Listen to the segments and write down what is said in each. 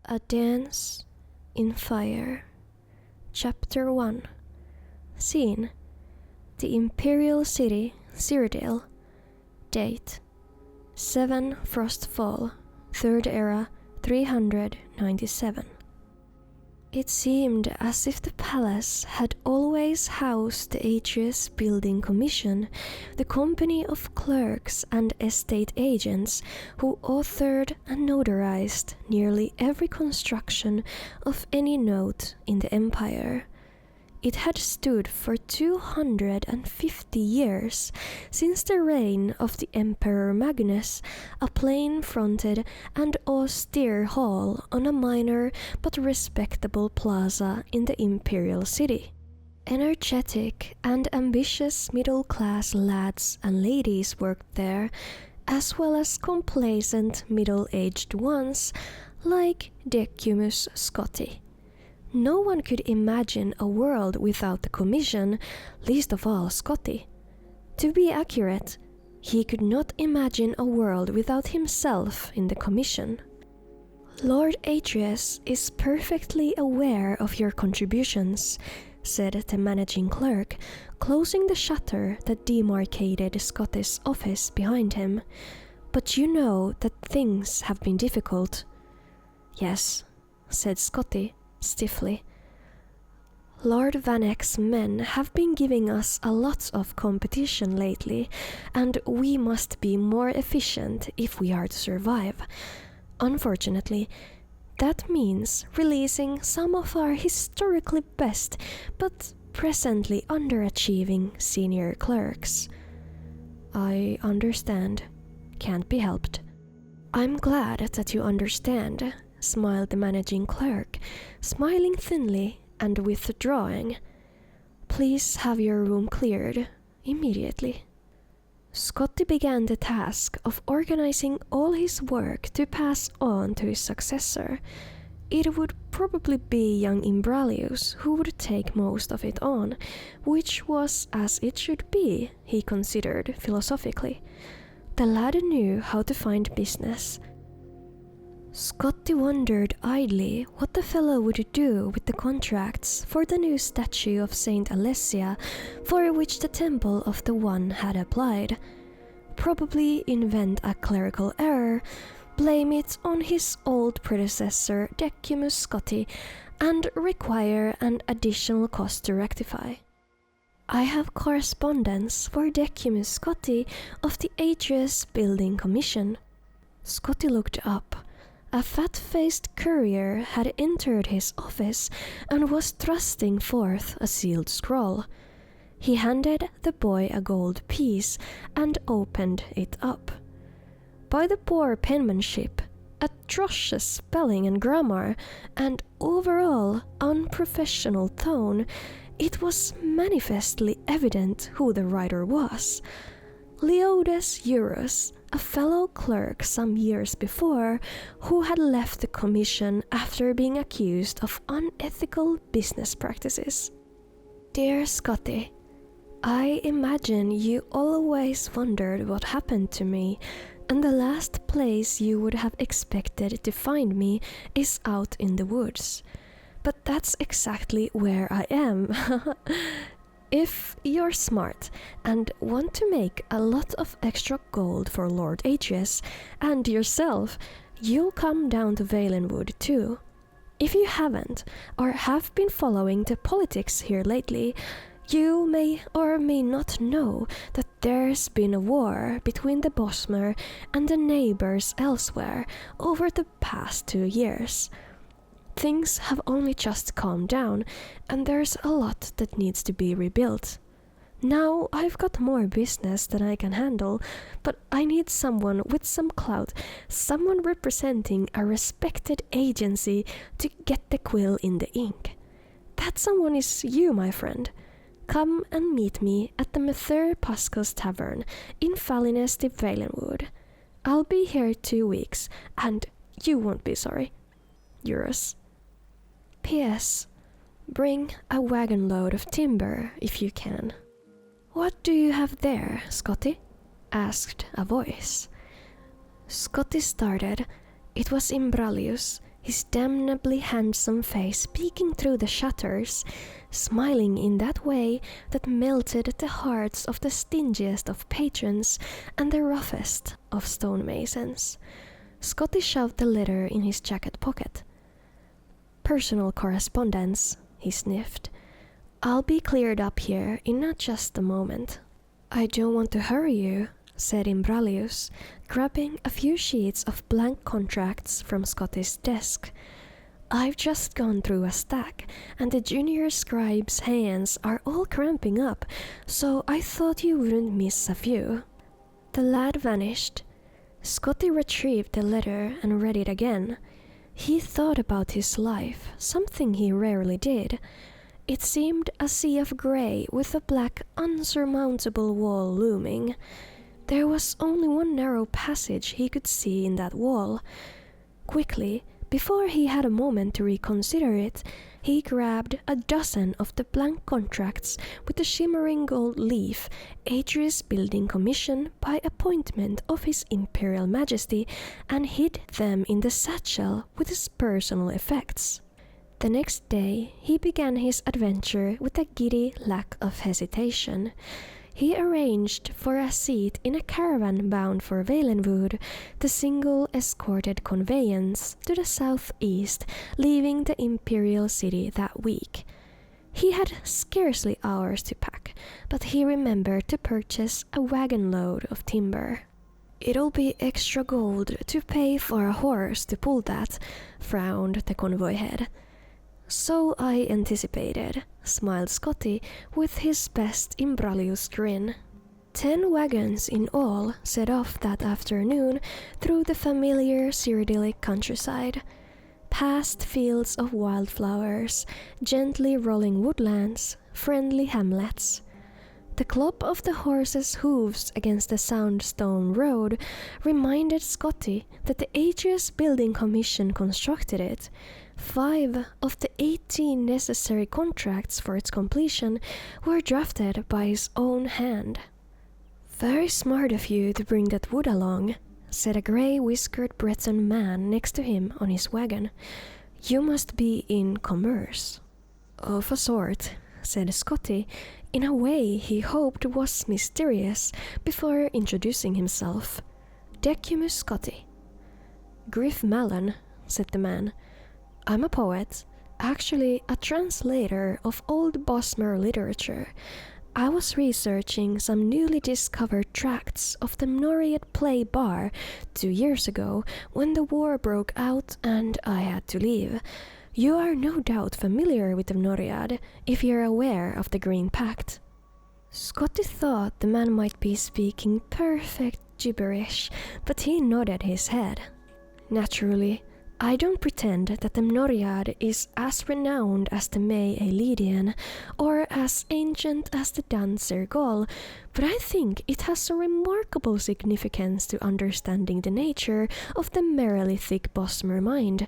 A Dance in Fire. Chapter 1. Scene: the Imperial City, Cyrodiil. Date: 7 Frostfall, 3rd Era, 397. It seemed as if the palace had always housed the Atreus Building Commission, the company of clerks and estate agents who authored and notarized nearly every construction of any note in the empire. It had stood for 250 years, since the reign of the Emperor Magnus, a plain-fronted and austere hall on a minor but respectable plaza in the imperial city. Energetic and ambitious middle-class lads and ladies worked there, as well as complacent middle-aged ones like Decumus Scotti. No one could imagine a world without the commission, least of all Scotti. To be accurate, he could not imagine a world without himself in the commission. Lord Atreus is perfectly aware of your contributions, said the managing clerk, closing the shutter that demarcated Scotti's office behind him. But you know that things have been difficult. Yes, said Scotti stiffly. Lord Vanek's men have been giving us a lot of competition lately, and we must be more efficient if we are to survive. Unfortunately, that means releasing some of our historically best but presently underachieving senior clerks. I understand. Can't be helped. I'm glad that you understand, smiled the managing clerk, smiling thinly and withdrawing. Please have your room cleared immediately. Scotti began the task of organizing all his work to pass on to his successor. It would probably be young Imbralius who would take most of it on, which was as it should be, he considered philosophically. The lad knew how to find business. Scotti wondered idly what the fellow would do with the contracts for the new statue of Saint Alessia for which the Temple of the One had applied. Probably invent a clerical error, blame it on his old predecessor Decumus Scotti, and require an additional cost to rectify. I have correspondence for Decumus Scotti of the Atreus Building Commission. Scotti looked up. A fat-faced courier had entered his office and was thrusting forth a sealed scroll. He handed the boy a gold piece and opened it up. By the poor penmanship, atrocious spelling and grammar, and overall unprofessional tone, it was manifestly evident who the writer was. Leodes Eurus, a fellow clerk some years before, who had left the commission after being accused of unethical business practices. Dear Scotti, I imagine you always wondered what happened to me, and the last place you would have expected to find me is out in the woods. But that's exactly where I am. If you're smart and want to make a lot of extra gold for Lord Atreus and yourself, you'll come down to Valenwood too. If you haven't, or have been following the politics here lately, you may or may not know that there's been a war between the Bosmer and the neighbors Elsweyr over the past 2 years. Things have only just calmed down, and there's a lot that needs to be rebuilt. Now I've got more business than I can handle, but I need someone with some clout, someone representing a respected agency to get the quill in the ink. That someone is you, my friend. Come and meet me at the Mather Pascal's Tavern in Falinesti Valenwood. I'll be here 2 weeks, and you won't be sorry. Eurus. P.S. Bring a wagon load of timber if you can. What do you have there, Scotti? Asked a voice. Scotti started. It was Imbralius. his damnably handsome face peeking through the shutters, smiling in that way that melted the hearts of the stingiest of patrons and the roughest of stonemasons. Scotti shoved the letter in his jacket pocket. "Personal correspondence," he sniffed. "I'll be cleared up here in not just a moment." "I don't want to hurry you," said Imbralius, grabbing a few sheets of blank contracts from Scotti's desk. "I've just gone through a stack, and the junior scribe's hands are all cramping up, so I thought you wouldn't miss a few." The lad vanished. Scotti retrieved the letter and read it again. He thought about his life, something he rarely did. It seemed a sea of grey with a black, unsurmountable wall looming. There was only one narrow passage he could see in that wall. Quickly, before he had a moment to reconsider it, he grabbed a dozen of the blank contracts with the shimmering gold leaf, Adrius Building Commission by appointment of His Imperial Majesty, and hid them in the satchel with his personal effects. The next day he began his adventure with a giddy lack of hesitation. He arranged for a seat in a caravan bound for Valenwood, the single escorted conveyance to the southeast, leaving the imperial city that week. He had scarcely hours to pack, but he remembered to purchase a wagon load of timber. "It'll be extra gold to pay for a horse to pull that," frowned the convoy head. "So I anticipated," smiled Scotti with his best Imbralius grin. 10 wagons in all set off that afternoon through the familiar Cyrodiilic countryside, past fields of wildflowers, gently rolling woodlands, friendly hamlets. The clop of the horses' hooves against the sound stone road reminded Scotti that the Adrius Building Commission constructed it. 5 of the 18 necessary contracts for its completion were drafted by his own hand. "Very smart of you to bring that wood along," said a grey-whiskered Breton man next to him on his wagon. "You must be in commerce." "Of a sort," said Scotti, in a way he hoped was mysterious, before introducing himself. "Decumus Scotti." "Griff Mallon," said the man. "I'm a poet, actually a translator of old Bosmer literature. I was researching some newly discovered tracts of the Mnoriad play bar 2 years ago when the war broke out and I had to leave. You are no doubt familiar with the Mnoriad, if you're aware of the Green Pact." Scotti thought the man might be speaking perfect gibberish, but he nodded his head. "Naturally, I don't pretend that the Mnoriad is as renowned as the May Aelidian, or as ancient as the Dancer Gaul, but I think it has a remarkable significance to understanding the nature of the Merolithic Bosmer mind,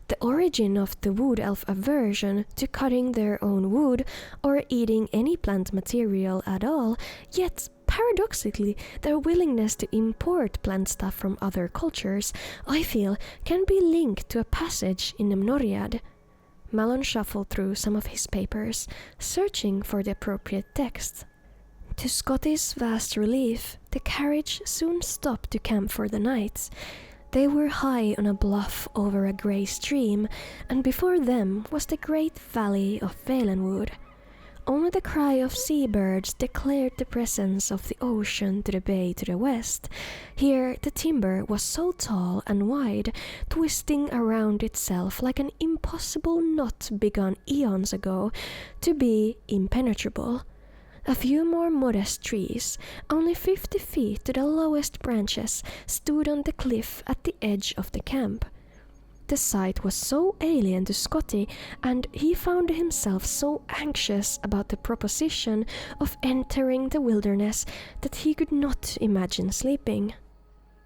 the origin of the wood elf aversion to cutting their own wood or eating any plant material at all, yet paradoxically, their willingness to import plant stuff from other cultures, I feel, can be linked to a passage in the Mnoriad. Mallon shuffled through some of his papers, searching for the appropriate text. To Scotti's vast relief, the carriage soon stopped to camp for the night. They were high on a bluff over a grey stream, and before them was the great valley of Valenwood. Only the cry of seabirds declared the presence of the ocean to the bay to the west. Here the timber was so tall and wide, twisting around itself like an impossible knot begun eons ago, to be impenetrable. A few more modest trees, only 50 feet to the lowest branches, stood on the cliff at the edge of the camp. The sight was so alien to Scotti, and he found himself so anxious about the proposition of entering the wilderness that he could not imagine sleeping.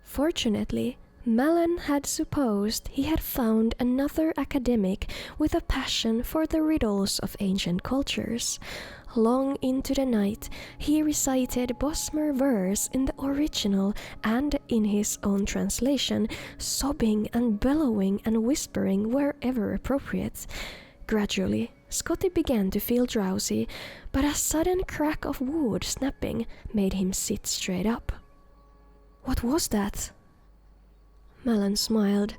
Fortunately, Malin had supposed he had found another academic with a passion for the riddles of ancient cultures. Long into the night, he recited Bosmer verse in the original and in his own translation, sobbing and bellowing and whispering wherever appropriate. Gradually, Scotti began to feel drowsy, but a sudden crack of wood snapping made him sit straight up. "What was that?" Malin smiled.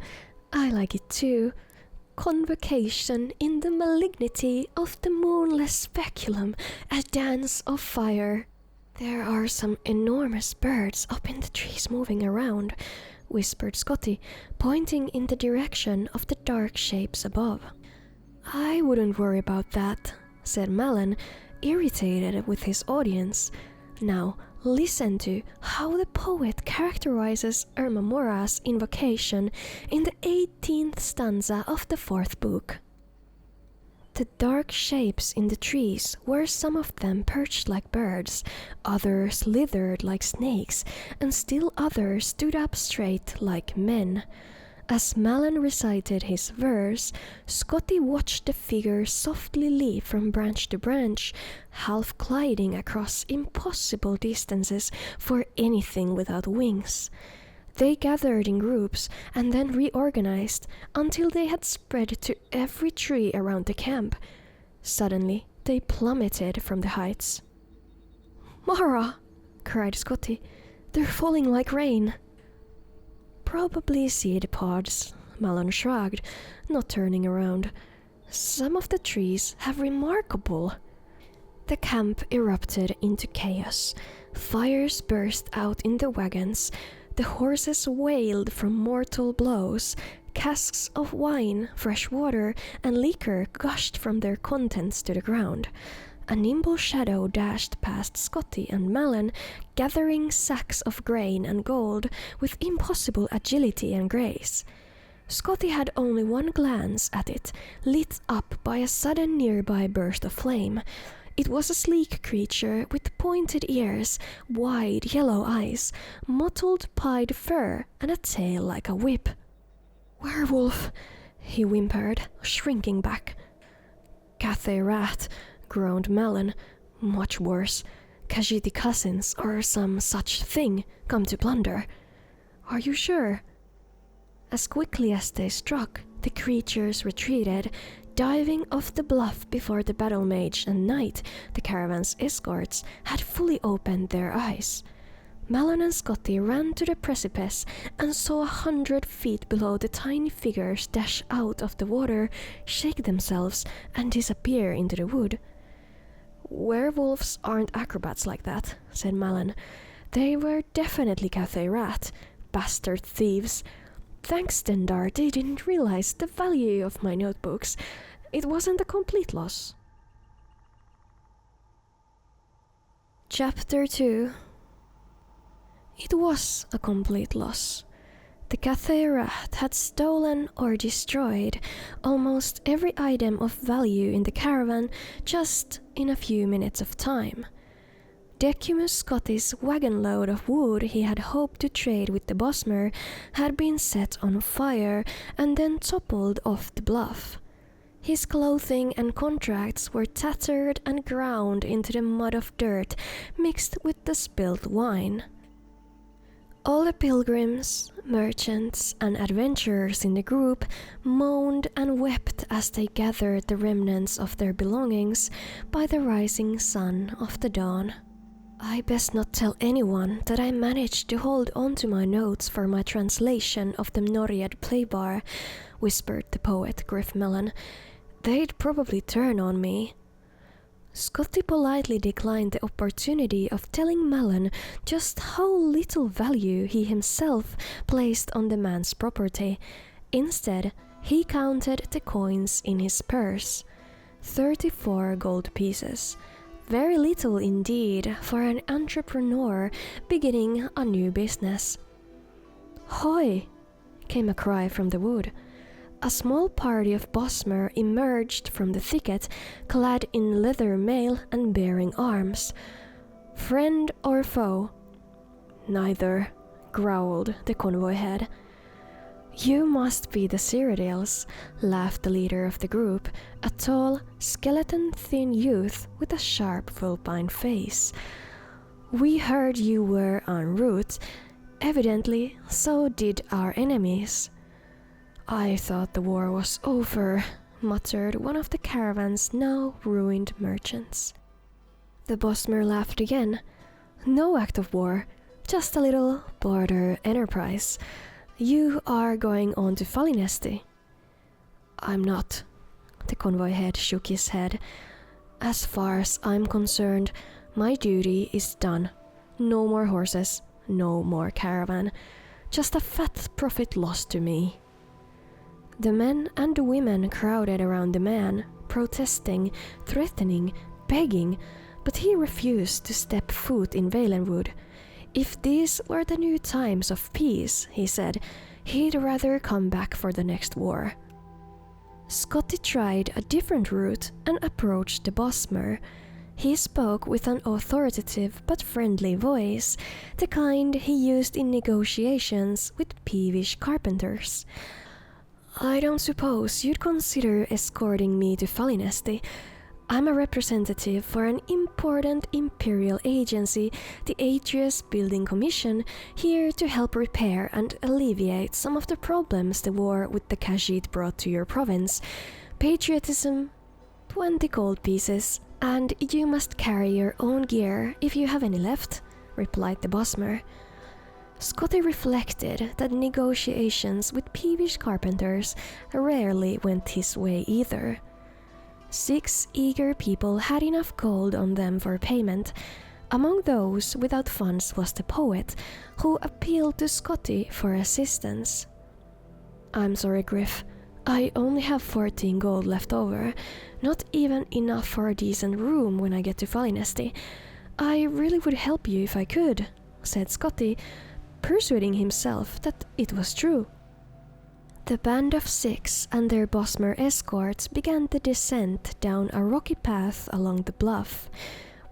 "I like it too. Convocation in the malignity of the moonless speculum, a dance of fire. There are some enormous birds up in the trees moving around," whispered Scotti, pointing in the direction of the dark shapes above. "I wouldn't worry about that," said Malin, irritated with his audience. "Now, listen to how the poet characterizes Ermamora's invocation in the 18th stanza of the 4th book. The dark shapes in the trees were some of them perched like birds, others slithered like snakes, and still others stood up straight like men. As Malin recited his verse, Scotti watched the figure softly leap from branch to branch, half gliding across impossible distances for anything without wings. They gathered in groups and then reorganized until they had spread to every tree around the camp. Suddenly, they plummeted from the heights. "Mara!" cried Scotti. "They're falling like rain." "Probably seed pods," Malin shrugged, not turning around. "Some of the trees have remarkable." The camp erupted into chaos. Fires burst out in the wagons. The horses wailed from mortal blows. Casks of wine, fresh water, and liquor gushed from their contents to the ground. A nimble shadow dashed past Scotti and Malin, gathering sacks of grain and gold with impossible agility and grace. Scotti had only one glance at it, lit up by a sudden nearby burst of flame. It was a sleek creature with pointed ears, wide yellow eyes, mottled pied fur, and a tail like a whip. "Werewolf," he whimpered, shrinking back. "Cathay rat," groaned Malin. "Much worse. Khajiiti cousins or some such thing come to plunder." "Are you sure?" As quickly as they struck, the creatures retreated, diving off the bluff before the battle mage and knight, the caravan's escorts, had fully opened their eyes. Malin and Scotti ran to the precipice and saw 100 feet below the tiny figures dash out of the water, shake themselves, and disappear into the wood. "Werewolves aren't acrobats like that," said Malin. "They were definitely Cathay rat. Bastard thieves. Thanks, Dendar, they didn't realize the value of my notebooks. It wasn't a complete loss." Chapter 2. It was a complete loss. The Cathay rat had stolen or destroyed almost every item of value in the caravan just in a few minutes of time. Decumus Scotti's wagon load of wood he had hoped to trade with the Bosmer had been set on fire and then toppled off the bluff. His clothing and contracts were tattered and ground into the mud of dirt mixed with the spilt wine. All the pilgrims, merchants, and adventurers in the group moaned and wept as they gathered the remnants of their belongings by the rising sun of the dawn. "I best not tell anyone that I managed to hold on to my notes for my translation of the Noriad playbar," whispered the poet Griffmelon. "They'd probably turn on me." Scotti politely declined the opportunity of telling Malin just how little value he himself placed on the man's property. Instead, he counted the coins in his purse. 34 gold pieces. Very little indeed for an entrepreneur beginning a new business. "Hoi!" came a cry from the wood. A small party of Bosmer emerged from the thicket, clad in leather mail and bearing arms. "Friend or foe?" "Neither," growled the convoy head. You must be the Cyrodiils, laughed the leader of the group, a tall, skeleton-thin youth with a sharp, vulpine face. We heard you were en route. Evidently, so did our enemies. I thought the war was over, muttered one of the caravan's now ruined merchants. The Bosmer laughed again. No act of war, just a little border enterprise. You are going on to Valinesti. I'm not. The convoy head shook his head. As far as I'm concerned, my duty is done. No more horses, no more caravan. Just a fat profit lost to me. The men and the women crowded around the man, protesting, threatening, begging, but he refused to step foot in Valenwood. If these were the new times of peace, he said, he'd rather come back for the next war. Scotti tried a different route and approached the Bosmer. He spoke with an authoritative but friendly voice, the kind he used in negotiations with peevish carpenters. I don't suppose you'd consider escorting me to Valinesti. I'm a representative for an important imperial agency, the Atreus Building Commission, here to help repair and alleviate some of the problems the war with the Khajiit brought to your province. Patriotism, 20 gold pieces, and you must carry your own gear if you have any left, replied the Bosmer. Scotti reflected that negotiations with peevish carpenters rarely went his way either. 6 eager people had enough gold on them for payment. Among those without funds was the poet, who appealed to Scotti for assistance. I'm sorry, Griff. I only have 14 gold left over, not even enough for a decent room when I get to Valinesti. I really would help you if I could, said Scotti, persuading himself that it was true. The band of 6 and their Bosmer escorts began the descent down a rocky path along the bluff.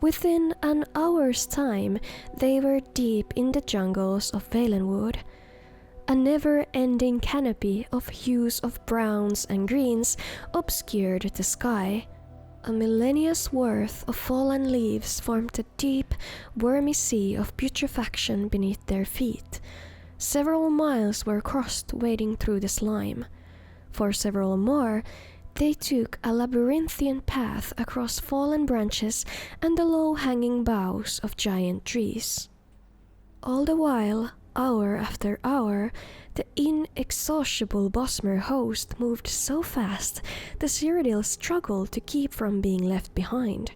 Within an hour's time, they were deep in the jungles of Valenwood. A never-ending canopy of hues of browns and greens obscured the sky. A millennia's worth of fallen leaves formed a deep, wormy sea of putrefaction beneath their feet. Several miles were crossed wading through the slime. For several more, they took a labyrinthian path across fallen branches and the low-hanging boughs of giant trees. All the while, hour after hour, the inexhaustible Bosmer host moved so fast the Cyrodiils struggled to keep from being left behind.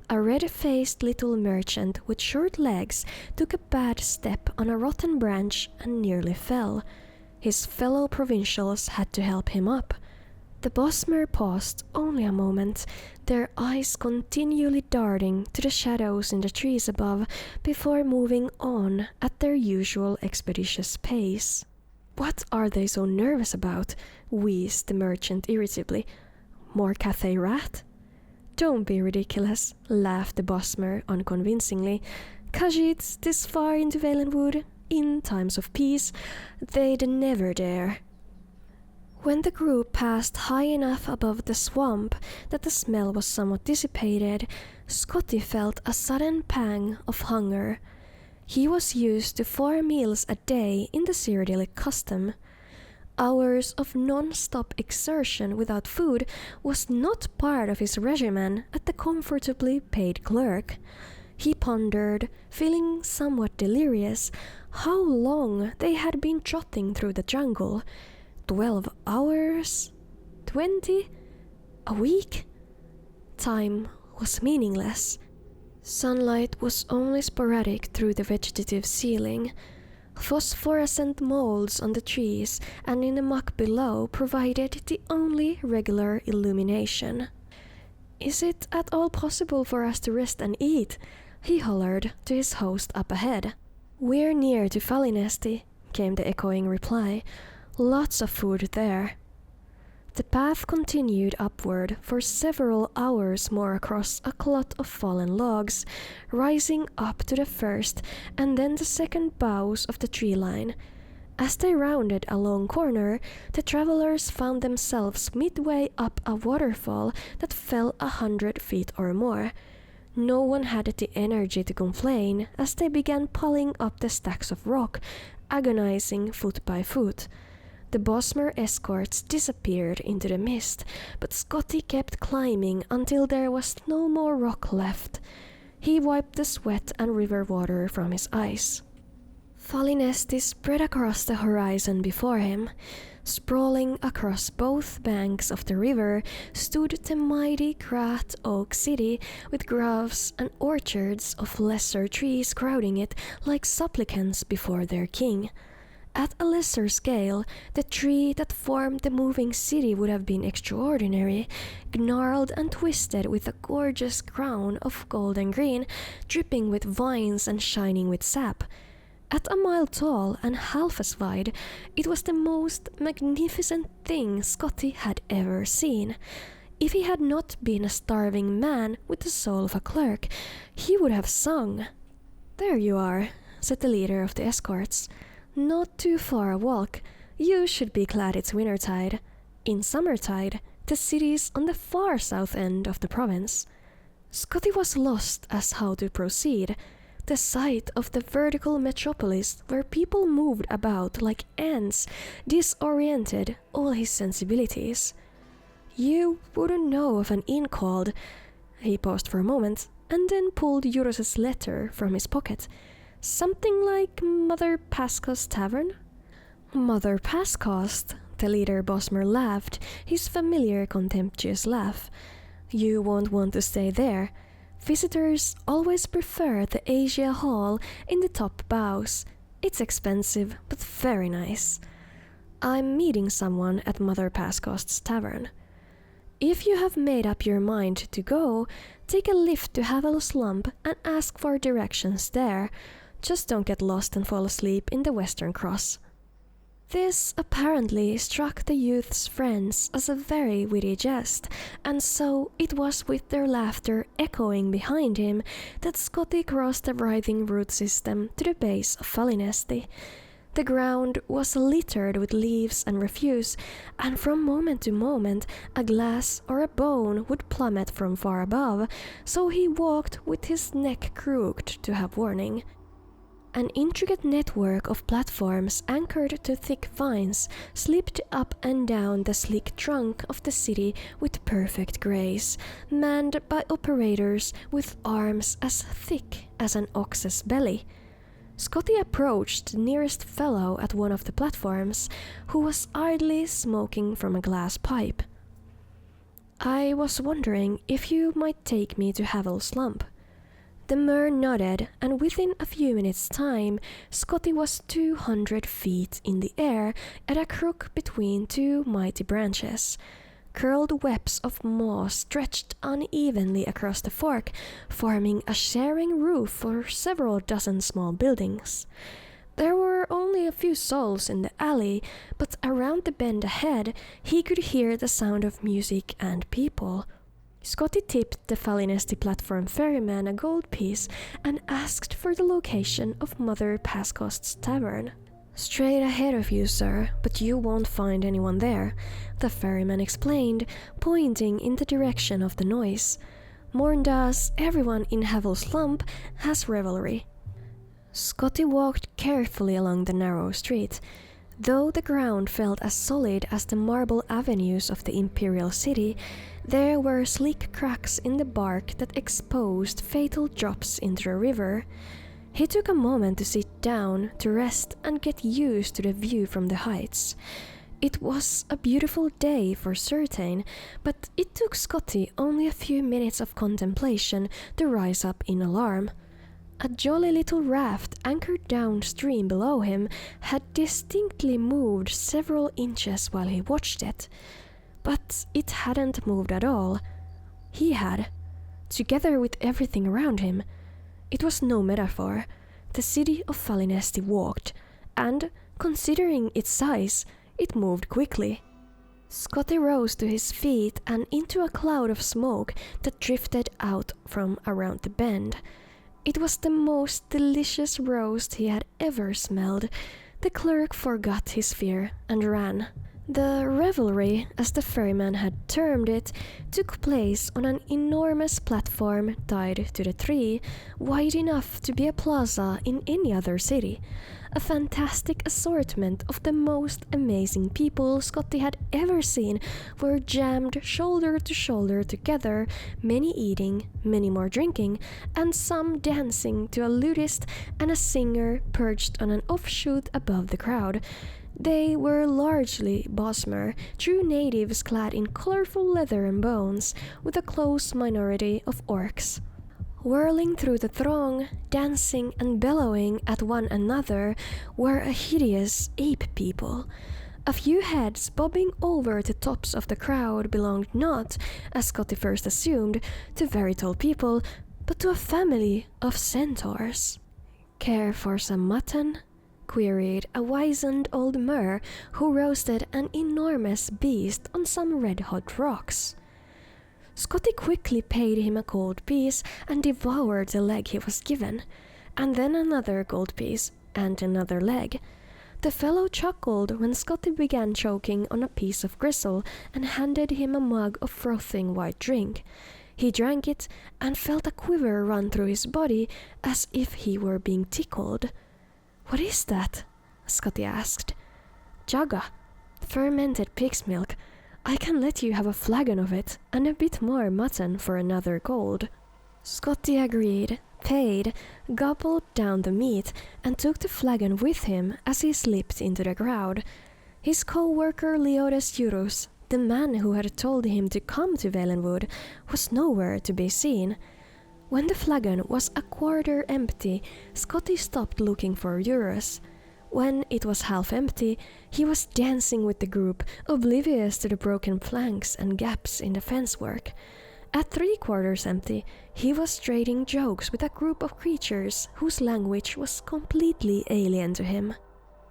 A red-faced little merchant with short legs took a bad step on a rotten branch and nearly fell. His fellow provincials had to help him up. The Bosmer paused only a moment, their eyes continually darting to the shadows in the trees above before moving on at their usual expeditious pace. What are they so nervous about? Wheezed the merchant irritably. More Cathay rat? Don't be ridiculous, laughed the Bosmer unconvincingly. Khajiits this far into Valenwood, in times of peace, they'd never dare. When the group passed high enough above the swamp that the smell was somewhat dissipated, Scotti felt a sudden pang of hunger. He was used to 4 meals a day in the Cyrodiilic custom. Hours of non-stop exertion without food was not part of his regimen at the comfortably paid clerk. He pondered, feeling somewhat delirious, how long they had been trotting through the jungle. 12 hours? 20? A week? Time was meaningless. Sunlight was only sporadic through the vegetative ceiling. Phosphorescent molds on the trees and in the muck below provided the only regular illumination. Is it at all possible for us to rest and eat? He hollered to his host up ahead. We're near to Valinesti, came the echoing reply. Lots of food there. The path continued upward for several hours more across a clot of fallen logs, rising up to the first and then the second boughs of the tree line. As they rounded a long corner, the travelers found themselves midway up a waterfall that fell 100 feet or more. No one had the energy to complain as they began pulling up the stacks of rock, agonizing foot by foot. The Bosmer escorts disappeared into the mist, but Scotti kept climbing until there was no more rock left. He wiped the sweat and river water from his eyes. Valinesti spread across the horizon before him. Sprawling across both banks of the river stood the mighty Grat Oak City with groves and orchards of lesser trees crowding it like supplicants before their king. At a lesser scale, the tree that formed the moving city would have been extraordinary, gnarled and twisted with a gorgeous crown of golden green, dripping with vines and shining with sap. At a mile tall and half as wide, it was the most magnificent thing Scotti had ever seen. If he had not been a starving man with the soul of a clerk, he would have sung. "There you are," said the leader of the escorts. "Not too far a walk. You should be glad it's wintertide. In summertide, the city's on the far south end of the province." Scotti was lost as how to proceed. The sight of the vertical metropolis where people moved about like ants disoriented all his sensibilities. "You wouldn't know of an inn called—" He paused for a moment and then pulled Eurus's letter from his pocket. "Something like Mother Pascaw's Tavern?" "Mother Pascaw's?" The leader Bosmer laughed, his familiar contemptuous laugh. "You won't want to stay there. Visitors always prefer the Asia Hall in the top bows. It's expensive, but very nice. I'm meeting someone at Mother Pascaw's Tavern. If you have made up your mind to go, take a lift to Havel's Lump and ask for directions there. Just don't get lost and fall asleep in the Western Cross." This apparently struck the youth's friends as a very witty jest, and so it was with their laughter echoing behind him that Scotti crossed the writhing root system to the base of Valinesti. The ground was littered with leaves and refuse, and from moment to moment a glass or a bone would plummet from far above, so he walked with his neck crooked to have warning. An intricate network of platforms anchored to thick vines slipped up and down the sleek trunk of the city with perfect grace, manned by operators with arms as thick as an ox's belly. Scotti approached the nearest fellow at one of the platforms, who was idly smoking from a glass pipe. "I was wondering if you might take me to Havel's Lump." The Mer nodded, and within a few minutes' time, Scotti was 200 feet in the air at a crook between two mighty branches. Curled webs of moss stretched unevenly across the fork, forming a sharing roof for several dozen small buildings. There were only a few souls in the alley, but around the bend ahead, he could hear the sound of music and people. Scotti tipped the Valinesti platform ferryman a gold piece and asked for the location of Mother Pascaw's Tavern. "Straight ahead of you, sir, but you won't find anyone there," the ferryman explained, pointing in the direction of the noise. "Morndas, everyone in Havel's Lump has revelry." Scotti walked carefully along the narrow street. Though the ground felt as solid as the marble avenues of the imperial city, there were sleek cracks in the bark that exposed fatal drops into the river. He took a moment to sit down, to rest and get used to the view from the heights. It was a beautiful day for certain, but it took Scotti only a few minutes of contemplation to rise up in alarm. A jolly little raft anchored downstream below him had distinctly moved several inches while he watched it. But it hadn't moved at all. He had, together with everything around him. It was no metaphor. The city of Valinesti walked, and, considering its size, it moved quickly. Scotti rose to his feet and into a cloud of smoke that drifted out from around the bend. It was the most delicious roast he had ever smelled. The clerk forgot his fear and ran. The revelry, as the ferryman had termed it, took place on an enormous platform tied to the tree, wide enough to be a plaza in any other city. A fantastic assortment of the most amazing people Scotti had ever seen were jammed shoulder to shoulder together, many eating, many more drinking, and some dancing to a lutist and a singer perched on an offshoot above the crowd. They were largely Bosmer, true natives clad in colorful leather and bones, with a close minority of orcs. Whirling through the throng, dancing and bellowing at one another, were a hideous ape people. A few heads bobbing over the tops of the crowd belonged not, as Scotti first assumed, to very tall people, but to a family of centaurs. "Care for some mutton?" queried a wizened old Mer who roasted an enormous beast on some red-hot rocks. Scotti quickly paid him a gold piece and devoured the leg he was given, and then another gold piece and another leg. The fellow chuckled when Scotti began choking on a piece of gristle and handed him a mug of frothing white drink. He drank it and felt a quiver run through his body as if he were being tickled. "What is that?" Scotti asked. "Jaga, fermented pig's milk. I can let you have a flagon of it and a bit more mutton for another gold." Scotti agreed, paid, gobbled down the meat, and took the flagon with him as he slipped into the crowd. His co-worker Leodes Jurus, the man who had told him to come to Valenwood, was nowhere to be seen. When the flagon was a quarter empty, Scotti stopped looking for Eurus. When it was half empty, he was dancing with the group, oblivious to the broken planks and gaps in the fencework. At 3/4 empty, he was trading jokes with a group of creatures whose language was completely alien to him.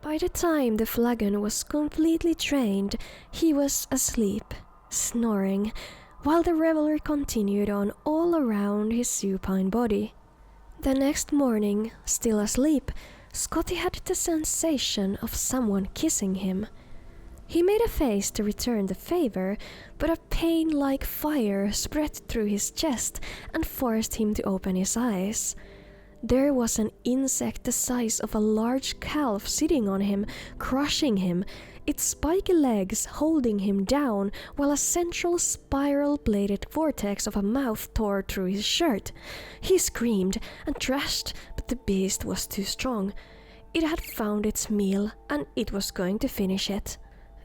By the time the flagon was completely drained, he was asleep, snoring, while the revelry continued on all around his supine body. The next morning, still asleep, Scotti had the sensation of someone kissing him. He made a face to return the favor, but a pain like fire spread through his chest and forced him to open his eyes. There was an insect the size of a large calf sitting on him, crushing him, its spiky legs holding him down, while a central spiral-bladed vortex of a mouth tore through his shirt. He screamed and thrashed, but the beast was too strong. It had found its meal, and it was going to finish it.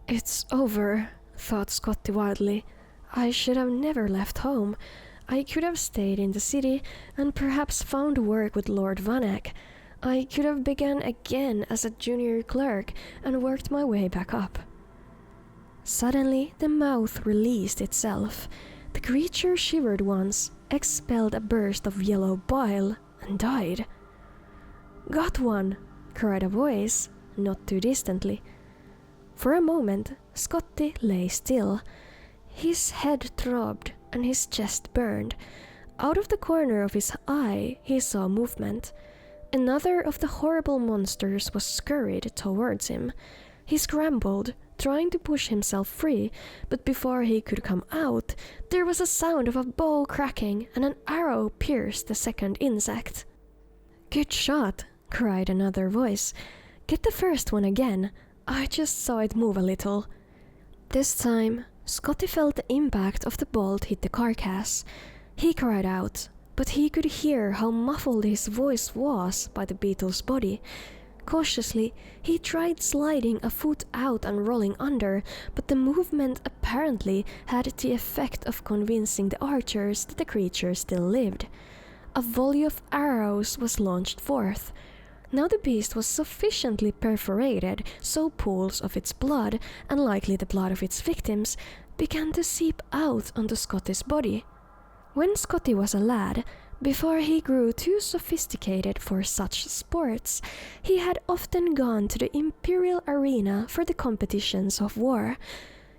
"It's over," thought Scotti wildly. "I should have never left home. I could have stayed in the city and perhaps found work with Lord Vanek. I could have begun again as a junior clerk and worked my way back up." Suddenly, the mouth released itself. The creature shivered once, expelled a burst of yellow bile, and died. "Got one!" cried a voice, not too distantly. For a moment, Scotti lay still. His head throbbed and his chest burned. Out of the corner of his eye, he saw movement. Another of the horrible monsters was scurried towards him. He scrambled, trying to push himself free, but before he could come out, there was a sound of a bow cracking and an arrow pierced the second insect. "Good shot!" cried another voice. "Get the first one again. I just saw it move a little." This time, Scotti felt the impact of the bolt hit the carcass. He cried out, but he could hear how muffled his voice was by the beetle's body. Cautiously, he tried sliding a foot out and rolling under, but the movement apparently had the effect of convincing the archers that the creature still lived. A volley of arrows was launched forth. Now the beast was sufficiently perforated so pools of its blood, and likely the blood of its victims, began to seep out onto Scotti's body. When Scotti was a lad, before he grew too sophisticated for such sports, he had often gone to the imperial arena for the competitions of war.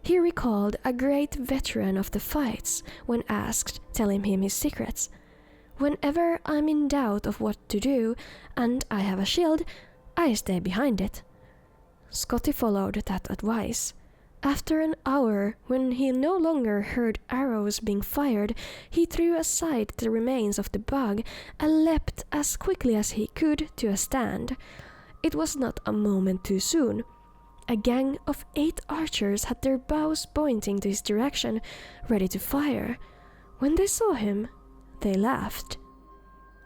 He recalled a great veteran of the fights, when asked, telling him his secrets. "Whenever I'm in doubt of what to do, and I have a shield, I stay behind it. Scotti followed that advice. After an hour, when he no longer heard arrows being fired, he threw aside the remains of the bug and leapt as quickly as he could to a stand. It was not a moment too soon. A gang of 8 archers had their bows pointing to his direction, ready to fire. When they saw him, they laughed.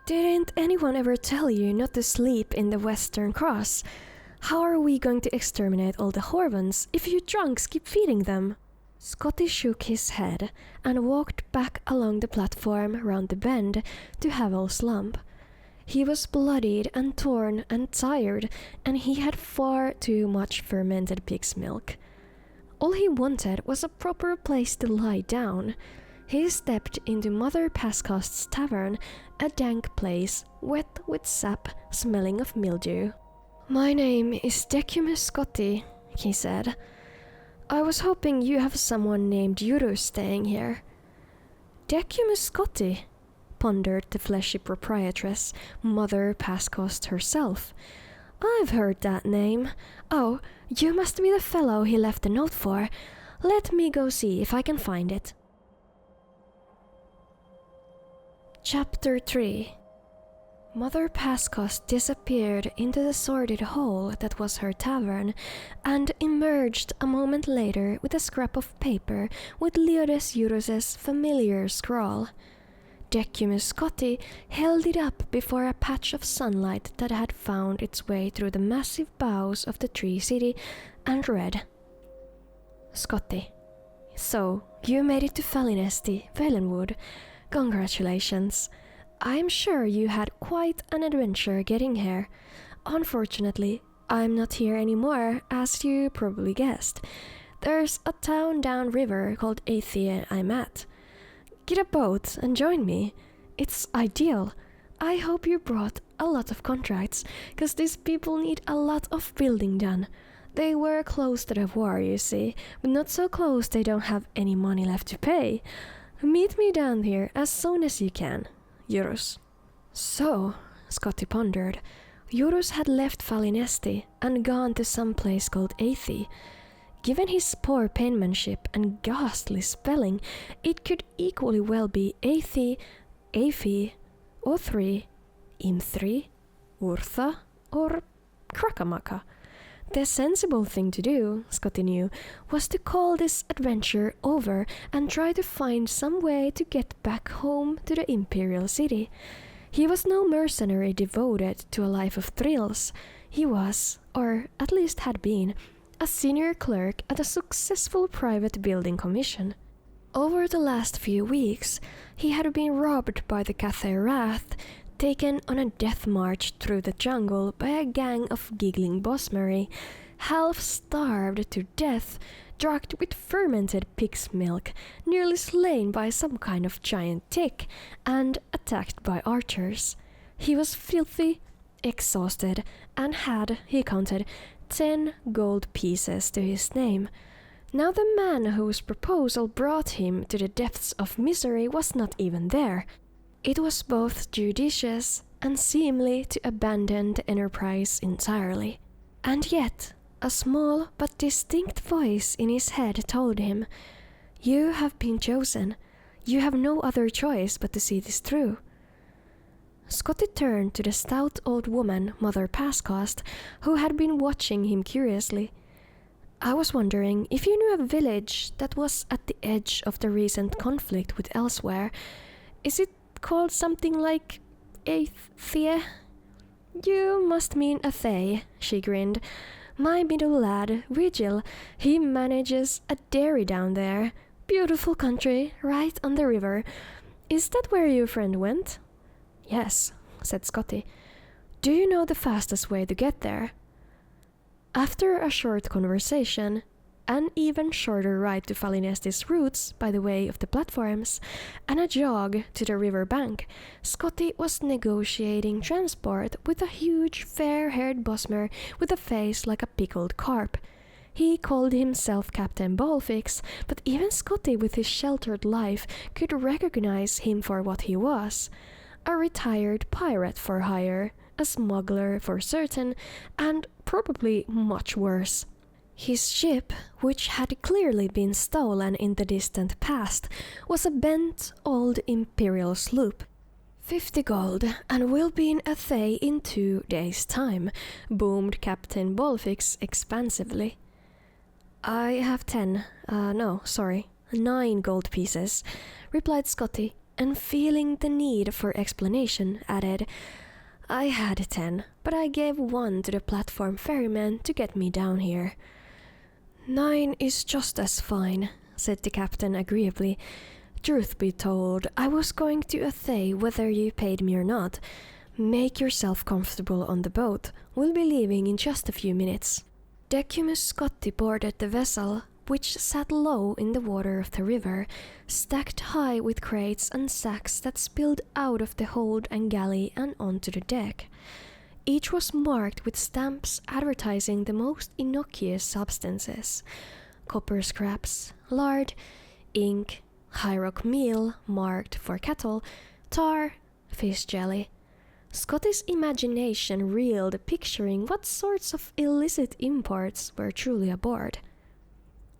"Didn't anyone ever tell you not to sleep in the Western Cross? How are we going to exterminate all the Horvans if you drunks keep feeding them?" Scotti shook his head and walked back along the platform round the bend to Havel's lump. He was bloodied and torn and tired, and he had far too much fermented pig's milk. All he wanted was a proper place to lie down. He stepped into Mother Pascost's tavern, a dank place, wet with sap, smelling of mildew. "My name is Decumus Scotti," he said. "I was hoping you have someone named Juru staying here." "Decumus Scotti?" pondered the fleshy proprietress, Mother Pascost herself. "I've heard that name. Oh, you must be the fellow he left the note for. Let me go see if I can find it." Chapter 3. Mother Pascost disappeared into the sordid hole that was her tavern, and emerged a moment later with a scrap of paper with Leodes Jurus's familiar scrawl. Decumus Scotti held it up before a patch of sunlight that had found its way through the massive boughs of the tree city, and read: "Scotti, so you made it to Valinesti, Valenwood. Congratulations. I'm sure you had quite an adventure getting here. Unfortunately, I'm not here anymore, as you probably guessed. There's a town downriver called Athia I'm at. Get a boat and join me. It's ideal. I hope you brought a lot of contracts, 'cause these people need a lot of building done. They were close to the war, you see, but not so close they don't have any money left to pay. Meet me down here as soon as you can. Jurus." So, Scotti pondered, Jurus had left Valinesti and gone to some place called Athi. Given his poor penmanship and ghastly spelling, it could equally well be Athi, Afi, Othri, Imthri, Urtha, or Krakamaka. The sensible thing to do, Scotti knew, was to call this adventure over and try to find some way to get back home to the Imperial City. He was no mercenary devoted to a life of thrills. He was, or at least had been, a senior clerk at a successful private building commission. Over the last few weeks, he had been robbed by the Cathay Wrath, taken on a death march through the jungle by a gang of giggling bosmeri, half-starved to death, drugged with fermented pig's milk, nearly slain by some kind of giant tick, and attacked by archers. He was filthy, exhausted, and had, he counted, 10 gold pieces to his name. Now the man whose proposal brought him to the depths of misery was not even there. It was both judicious and seemly to abandon the enterprise entirely. And yet, a small but distinct voice in his head told him, "You have been chosen. You have no other choice but to see this through." Scotti turned to the stout old woman, Mother Pascost, who had been watching him curiously. "I was wondering if you knew a village that was at the edge of the recent conflict with Elsweyr. Is it called something like Athie?" "You must mean Athay," she grinned. "My middle lad, Vigil, he manages a dairy down there. Beautiful country, right on the river. Is that where your friend went?" "Yes," said Scotti. "Do you know the fastest way to get there?" After a short conversation, an even shorter ride to Valinesti's roots by the way of the platforms, and a jog to the river bank, Scotti was negotiating transport with a huge fair-haired bosmer with a face like a pickled carp. He called himself Captain Ballfix, but even Scotti with his sheltered life could recognize him for what he was, a retired pirate for hire, a smuggler for certain, and probably much worse. His ship, which had clearly been stolen in the distant past, was a bent old imperial sloop. 50 gold, and we'll be in Athay in 2 days' time, boomed Captain Bolfix expansively. I have 9 gold pieces, replied Scotti, and feeling the need for explanation, added, I had 10, but I gave 1 to the platform ferryman to get me down here. 9 is just as fine, said the captain agreeably. Truth be told, I was going to Athay whether you paid me or not. Make yourself comfortable on the boat. We'll be leaving in just a few minutes. Decumus Scotti boarded the vessel, which sat low in the water of the river, stacked high with crates and sacks that spilled out of the hold and galley and onto the deck. Each was marked with stamps advertising the most innocuous substances: copper scraps, lard, ink, high rock meal marked for cattle, tar, fish jelly. Scotty's imagination reeled, picturing what sorts of illicit imports were truly aboard.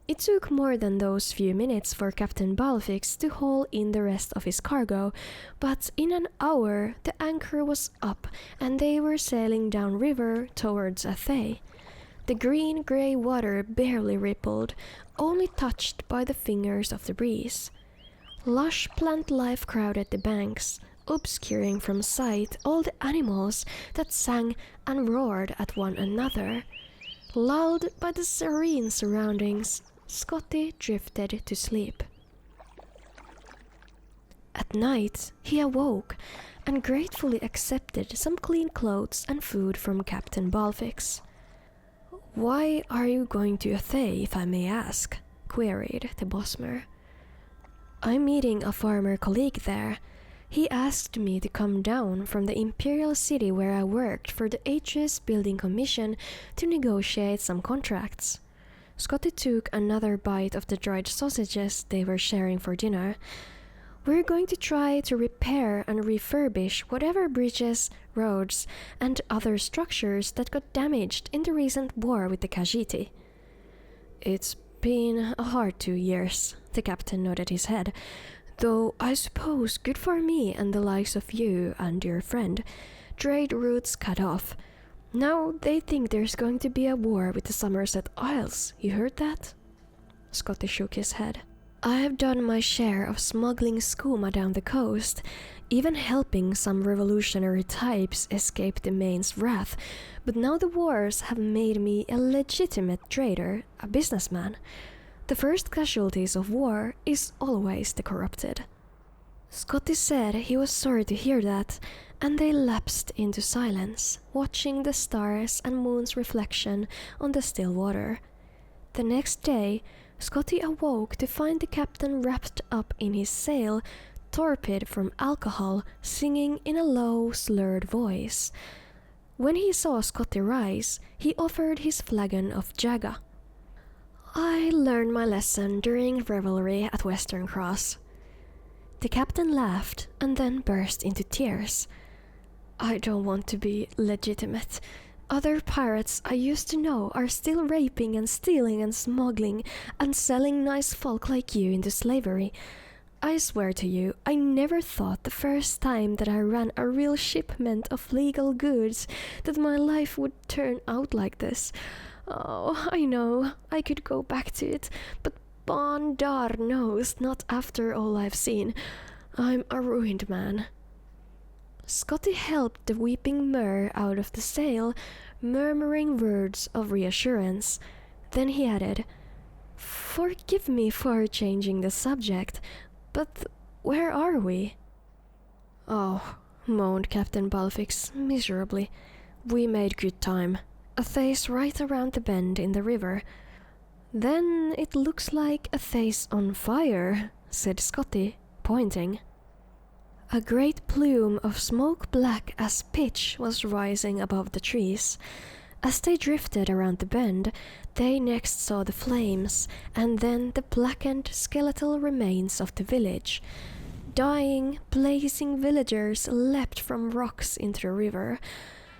It took more than those few minutes for Captain Balfix to haul in the rest of his cargo, but in an hour the anchor was up and they were sailing downriver towards Athay. The green-grey water barely rippled, only touched by the fingers of the breeze. Lush plant life crowded the banks, obscuring from sight all the animals that sang and roared at one another. Lulled by the serene surroundings, Scotti drifted to sleep. At night, he awoke and gratefully accepted some clean clothes and food from Captain Balfix. "Why are you going to Athay, if I may ask?" queried the Bosmer. "I'm meeting a farmer colleague there. He asked me to come down from the imperial city where I worked for the HS Building Commission to negotiate some contracts." Scotti took another bite of the dried sausages they were sharing for dinner. "We're going to try to repair and refurbish whatever bridges, roads, and other structures that got damaged in the recent war with the Khajiit." "It's been a hard 2 years," the captain nodded his head. "Though I suppose good for me and the likes of you and your friend. Trade routes cut off. Now they think there's going to be a war with the Summerset Isles. You heard that?" Scotti shook his head. "I've done my share of smuggling skooma down the coast, even helping some revolutionary types escape the Maine's wrath, but now the wars have made me a legitimate trader, a businessman. The first casualties of war is always the corrupted." Scotti said he was sorry to hear that, and they lapsed into silence, watching the stars and moon's reflection on the still water. The next day, Scotti awoke to find the captain wrapped up in his sail, torpid from alcohol, singing in a low, slurred voice. When he saw Scotti rise, he offered his flagon of Jaga. "I learned my lesson during revelry at Western Cross." The captain laughed and then burst into tears. "I don't want to be legitimate. Other pirates I used to know are still raping and stealing and smuggling and selling nice folk like you into slavery. I swear to you, I never thought the first time that I ran a real shipment of legal goods that my life would turn out like this. Oh, I know, I could go back to it, but Bondar knows not after all I've seen. I'm a ruined man." Scotti helped the weeping Mer out of the sail, murmuring words of reassurance. Then he added, "Forgive me for changing the subject, but where are we?" "Oh," moaned Captain Balfix miserably. "We made good time. Athay's right around the bend in the river." "Then it looks like Athay's on fire," said Scotti, pointing. A great plume of smoke black as pitch was rising above the trees. As they drifted around the bend, they next saw the flames, and then the blackened skeletal remains of the village. Dying, blazing villagers leapt from rocks into the river.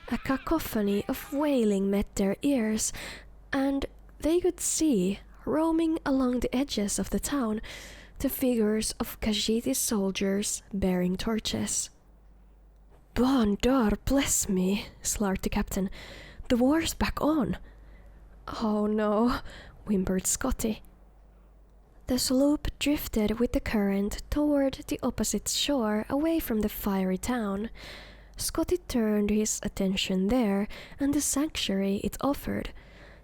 A cacophony of wailing met their ears, and they could see, roaming along the edges of the town, the figures of Khajiiti's soldiers bearing torches. "Bandar, bless me," snarled the captain. "The war's back on." "Oh no," whimpered Scotti. The sloop drifted with the current toward the opposite shore, away from the fiery town. Scotti turned his attention there and the sanctuary it offered,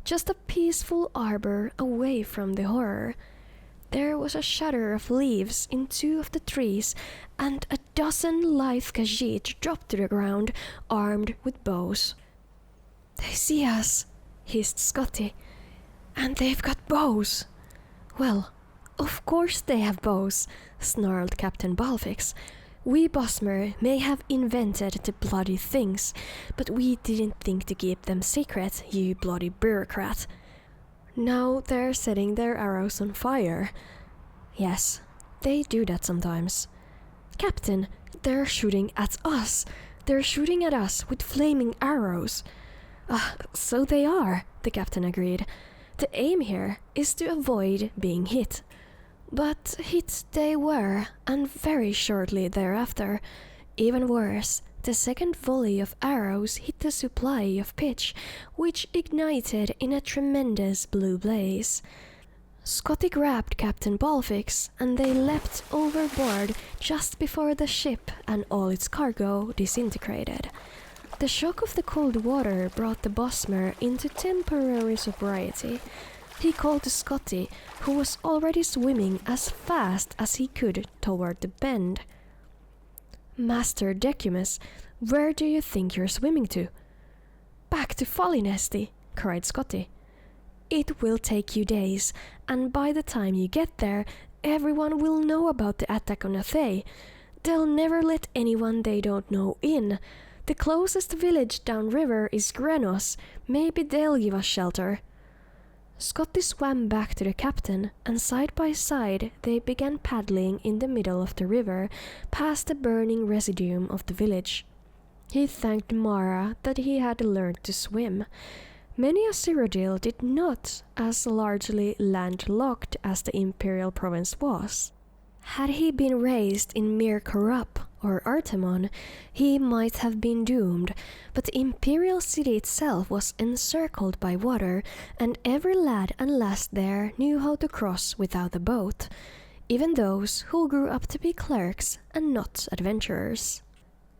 just a peaceful arbor away from the horror. There was a shudder of leaves in 2 of the trees, and a dozen lithe Khajiit dropped to the ground, armed with bows. "They see us," hissed Scotti, "and they've got bows." "Well, of course they have bows," snarled Captain Balfix. "We Bosmer may have invented the bloody things, but we didn't think to keep them secret, you bloody bureaucrat." "Now they're setting their arrows on fire." "Yes, they do that sometimes." "Captain, they're shooting at us. They're shooting at us with flaming arrows." So they are," the captain agreed. "The aim here is to avoid being hit." But hit they were, and very shortly thereafter. Even worse, the second volley of arrows hit the supply of pitch, which ignited in a tremendous blue blaze. Scotti grabbed Captain Balfix, and they leapt overboard just before the ship and all its cargo disintegrated. The shock of the cold water brought the Bosmer into temporary sobriety. He called to Scotti, who was already swimming as fast as he could toward the bend. "Master Decumus, where do you think you're swimming to?" "Back to Follinesti," cried Scotti. "It will take you days, and by the time you get there, everyone will know about the attack on Athay. They'll never let anyone they don't know in. The closest village downriver is Grenos. Maybe they'll give us shelter." Scotti swam back to the captain, and side by side they began paddling in the middle of the river, past the burning residuum of the village. He thanked Mara that he had learned to swim. Many a Cyrodiil did not, as largely landlocked as the imperial province was. Had he been raised in Mir Corrup or Artemon, he might have been doomed, but the imperial city itself was encircled by water, and every lad and lass there knew how to cross without a boat, even those who grew up to be clerks and not adventurers.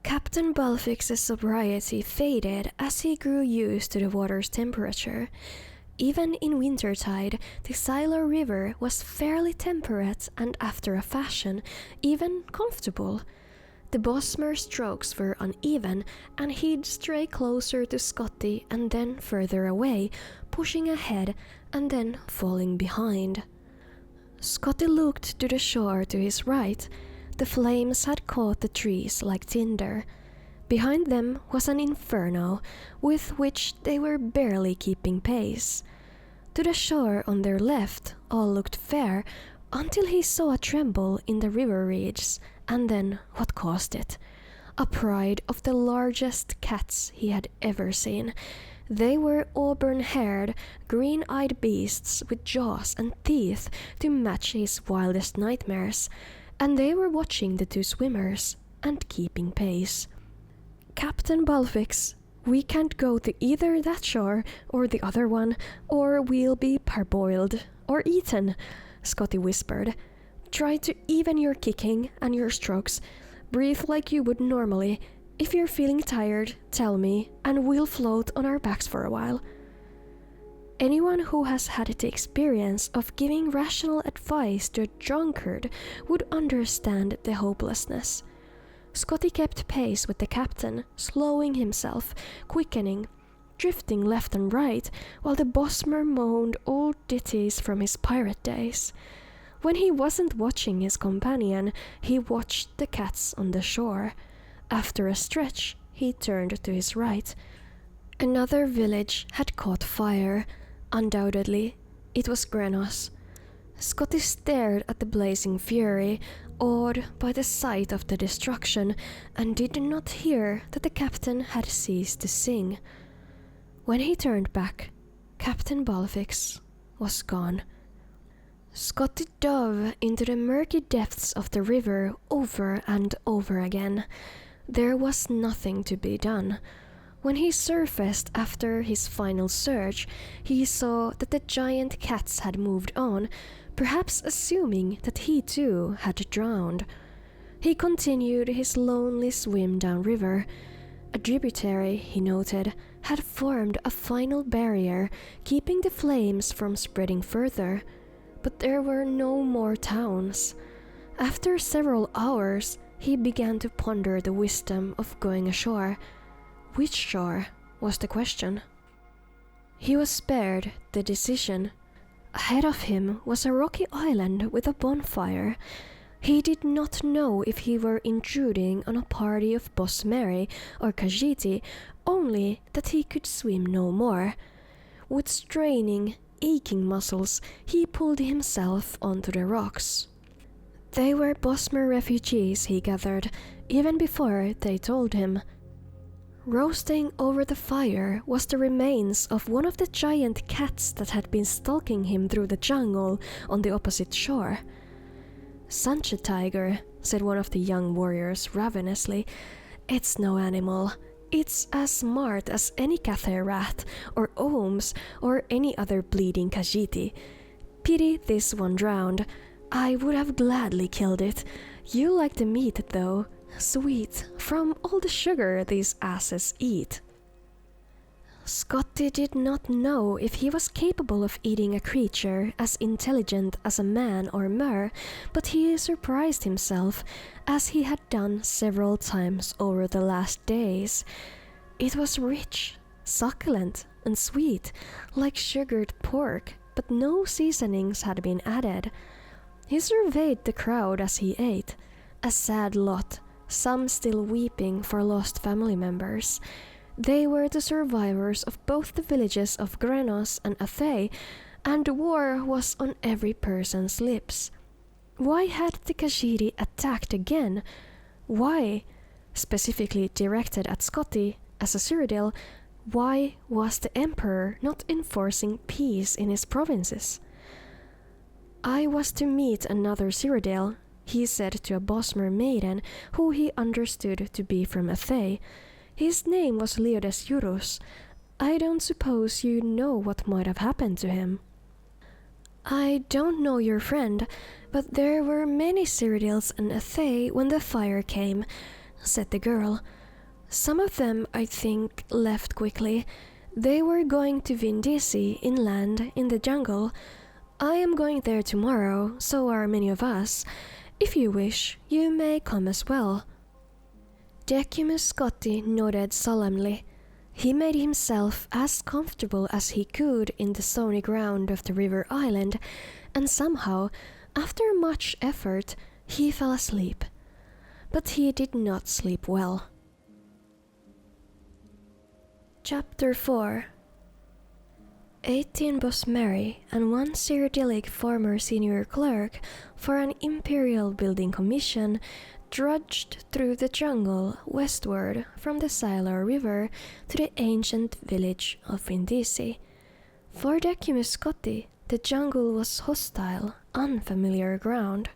Captain Balfix's sobriety faded as he grew used to the water's temperature. Even in wintertide, the Silor River was fairly temperate and, after a fashion, even comfortable. The Bosmer's strokes were uneven, and he'd stray closer to Scotti and then further away, pushing ahead and then falling behind. Scotti looked to the shore to his right. The flames had caught the trees like tinder. Behind them was an inferno, with which they were barely keeping pace. To the shore on their left all looked fair, until he saw a tremble in the river reeds, and then what caused it? A pride of the largest cats he had ever seen. They were auburn-haired, green-eyed beasts with jaws and teeth to match his wildest nightmares, and they were watching the two swimmers and keeping pace. "Captain Balfix, we can't go to either that shore or the other one, or we'll be parboiled or eaten," Scotti whispered. "Try to even your kicking and your strokes. Breathe like you would normally. If you're feeling tired, tell me, and we'll float on our backs for a while." Anyone who has had the experience of giving rational advice to a drunkard would understand the hopelessness. Scotti kept pace with the captain, slowing himself, quickening, drifting left and right, while the Bosmer moaned old ditties from his pirate days. When he wasn't watching his companion, he watched the cats on the shore. After a stretch, he turned to his right. Another village had caught fire. Undoubtedly, it was Grenos. Scotti stared at the blazing fury, awed by the sight of the destruction, and did not hear that the captain had ceased to sing. When he turned back, Captain Balfix was gone. Scotti dove into the murky depths of the river over and over again. There was nothing to be done. When he surfaced after his final search, he saw that the giant cats had moved on, perhaps assuming that he too had drowned. He continued his lonely swim downriver. A tributary, he noted, had formed a final barrier, keeping the flames from spreading further. But there were no more towns. After several hours, he began to ponder the wisdom of going ashore. Which shore was the question. He was spared the decision. Ahead of him was a rocky island with a bonfire. He did not know if he were intruding on a party of Boss Mary or Khajiit, only that he could swim no more. With straining, aching muscles, he pulled himself onto the rocks. They were Bosmer refugees, he gathered, even before they told him. Roasting over the fire was the remains of one of the giant cats that had been stalking him through the jungle on the opposite shore. "Sunset tiger," said one of the young warriors ravenously. "It's no animal. It's as smart as any Cathay rat, or Ohms, or any other bleeding Khajiit. Pity this one drowned. I would have gladly killed it. You like the meat, though. Sweet, from all the sugar these asses eat." Scotti did not know if he was capable of eating a creature as intelligent as a man or mer, but he surprised himself, as he had done several times over the last days. It was rich, succulent, and sweet, like sugared pork, but no seasonings had been added. He surveyed the crowd as he ate, a sad lot, some still weeping for lost family members. They were the survivors of both the villages of Grenos and Athay, and war was on every person's lips. Why had the Khajiit attacked again? Why, specifically directed at Scotti as a Cyrodiil, why was the Emperor not enforcing peace in his provinces? "I was to meet another Cyrodiil," he said to a Bosmer maiden who he understood to be from Athay. "His name was Leodes Eurus. I don't suppose you know what might have happened to him." "I don't know your friend, but there were many Cyrodiils in Athay when the fire came," said the girl. "Some of them, I think, left quickly. They were going to Vindisi inland in the jungle. I am going there tomorrow, so are many of us. If you wish, you may come as well." Decumus Scotti nodded solemnly. He made himself as comfortable as he could in the stony ground of the river island, and somehow, after much effort, he fell asleep. But he did not sleep well. Chapter 4. 18 Bosmeri and 1 Cyrodiilic former senior clerk for an imperial building commission trudged through the jungle westward from the Silvenar River to the ancient village of Vindisi. For Decumus Scotti, the jungle was hostile, unfamiliar ground.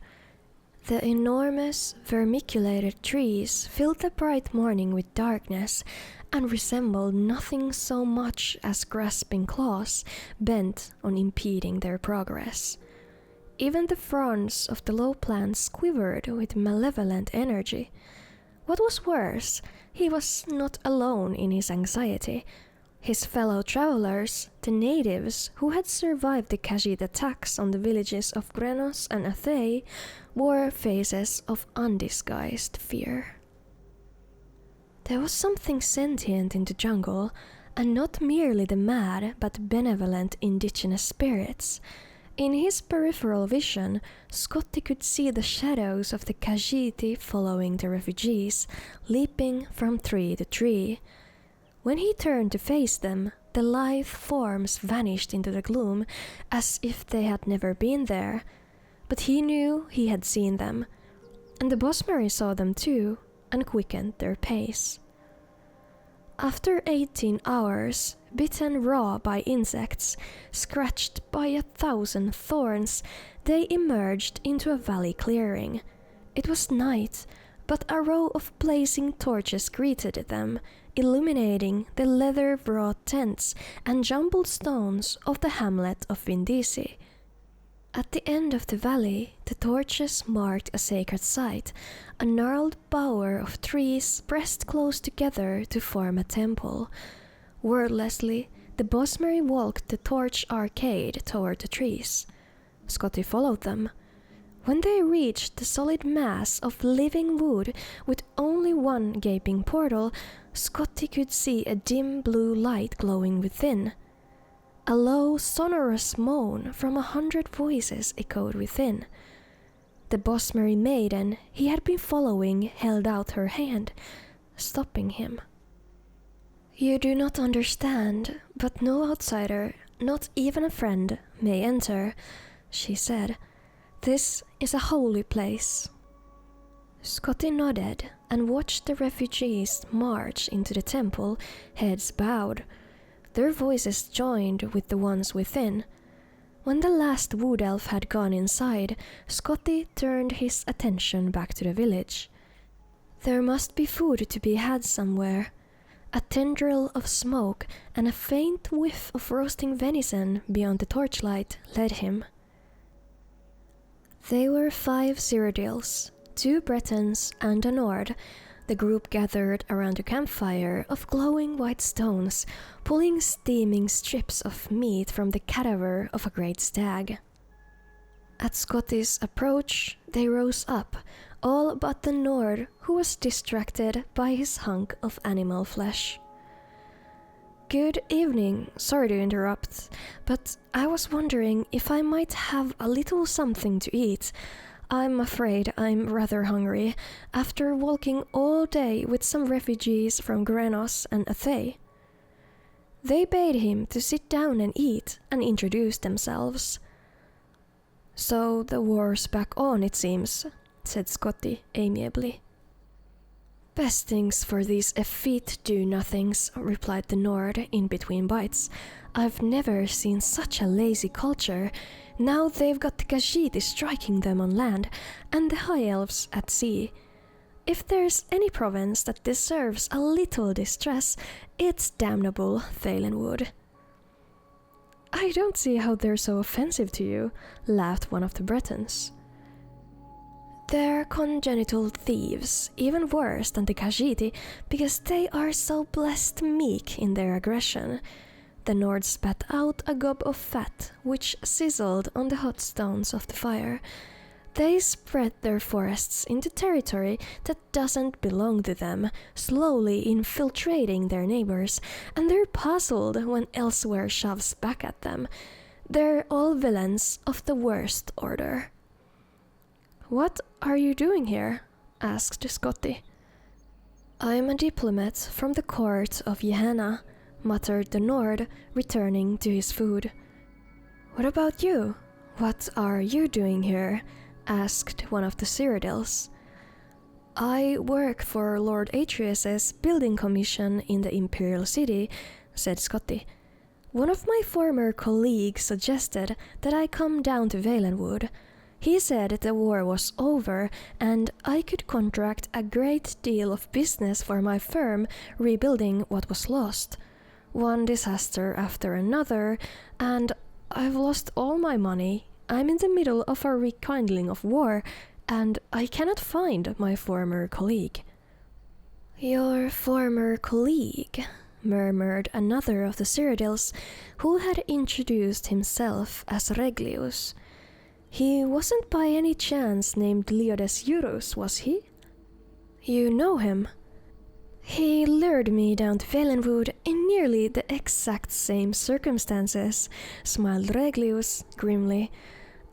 The enormous, vermiculated trees filled the bright morning with darkness and resembled nothing so much as grasping claws bent on impeding their progress. Even the fronds of the low plants quivered with malevolent energy. What was worse, he was not alone in his anxiety. His fellow travelers, the natives who had survived the Khajiit attacks on the villages of Grenos and Athay, wore faces of undisguised fear. There was something sentient in the jungle, and not merely the mad but benevolent indigenous spirits. In his peripheral vision, Scotti could see the shadows of the Khajiit following the refugees, leaping from tree to tree. When he turned to face them, the lithe forms vanished into the gloom as if they had never been there. But he knew he had seen them, and the Bosmeri saw them too, and quickened their pace. After 18 hours, bitten raw by insects, scratched by 1,000 thorns, they emerged into a valley clearing. It was night, but a row of blazing torches greeted them, illuminating the leather-wrought tents and jumbled stones of the hamlet of Vindisi. At the end of the valley, the torches marked a sacred site, a gnarled bower of trees pressed close together to form a temple. Wordlessly, the Bosmeri walked the torch arcade toward the trees. Scotti followed them. When they reached the solid mass of living wood with only one gaping portal, Scotti could see a dim blue light glowing within. A low, sonorous moan from 100 voices echoed within. The Bosmeri maiden he had been following held out her hand, stopping him. "You do not understand, but no outsider, not even a friend, may enter," she said. "This is a holy place." Scotti nodded and watched the refugees march into the temple, heads bowed. Their voices joined with the ones within. When the last wood elf had gone inside, Scotti turned his attention back to the village. There must be food to be had somewhere. A tendril of smoke and a faint whiff of roasting venison beyond the torchlight led him. They were 5 Cyrodiils, 2 Bretons and a Nord. The group gathered around a campfire of glowing white stones, pulling steaming strips of meat from the cadaver of a great stag. At Scotti's approach, they rose up, all but the Nord, who was distracted by his hunk of animal flesh. "Good evening, sorry to interrupt, but I was wondering if I might have a little something to eat. I'm afraid I'm rather hungry, after walking all day with some refugees from Grenos and Athay." They bade him to sit down and eat, and introduced themselves. "So the war's back on, it seems," said Scotti amiably. "Best things for these effete do-nothings," replied the Nord in between bites. "I've never seen such a lazy culture. Now they've got the Khajiit striking them on land, and the High Elves at sea. If there's any province that deserves a little distress, it's damnable Valenwood." "I don't see how they're so offensive to you," laughed one of the Bretons. "They're congenital thieves, even worse than the Khajiit, because they are so blessed meek in their aggression." The Nord spat out a gob of fat, which sizzled on the hot stones of the fire. "They spread their forests into territory that doesn't belong to them, slowly infiltrating their neighbors, and they're puzzled when Elsweyr shoves back at them. They're all villains of the worst order." "What are you doing here?" asked Scotti. "I'm a diplomat from the court of Gehenna," muttered the Nord, returning to his food. "What about you? What are you doing here?" asked one of the Cyrodiils. "I work for Lord Atreus's building commission in the Imperial City," said Scotti. "One of my former colleagues suggested that I come down to Valenwood. He said the war was over and I could contract a great deal of business for my firm rebuilding what was lost. One disaster after another, and I've lost all my money. I'm in the middle of a rekindling of war, and I cannot find my former colleague." "Your former colleague," murmured another of the Cyrodiils, who had introduced himself as Reglius. "He wasn't by any chance named Leodes Eurus, was he?" "You know him?" "He lured me down to Valenwood in nearly the exact same circumstances," smiled Reglius grimly.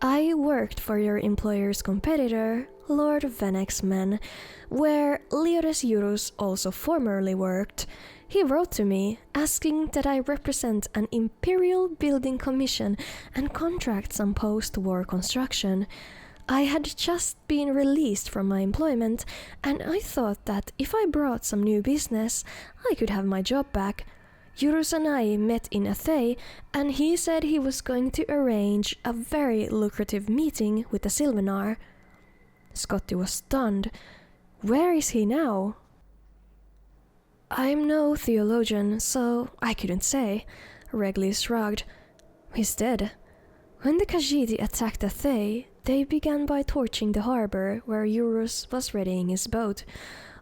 I worked for your employer's competitor, Lord Venex's men, where Leodes Eurus also formerly worked. He wrote to me, asking that I represent an imperial building commission and contract some post-war construction. I had just been released from my employment, and I thought that if I brought some new business, I could have my job back. Eurus and I met in Athe, and he said he was going to arrange a very lucrative meeting with the Silvenar. Scotti was stunned. Where is he now? I'm no theologian, so I couldn't say. Regli shrugged. He's dead. When the Khajiit attacked Athe, they began by torching the harbor where Eurus was readying his boat.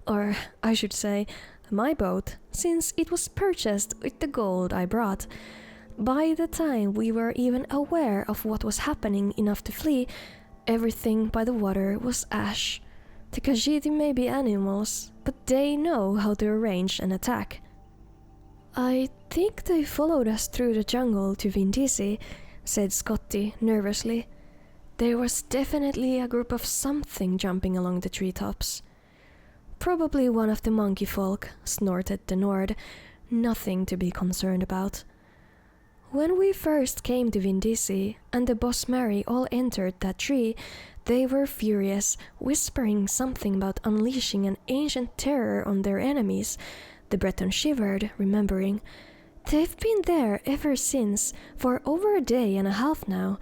Or, I should say, my boat, since it was purchased with the gold I brought. By the time we were even aware of what was happening enough to flee, everything by the water was ash. The Khajiit may be animals, but they know how to arrange an attack. I think they followed us through the jungle to Vindisi, said Scotti nervously. There was definitely a group of something jumping along the treetops. Probably one of the monkey folk, snorted the Nord. Nothing to be concerned about. When we first came to Vindisi and the boss Mary all entered that tree, they were furious, whispering something about unleashing an ancient terror on their enemies. The Breton shivered, remembering. They've been there ever since, for over a day and a half now.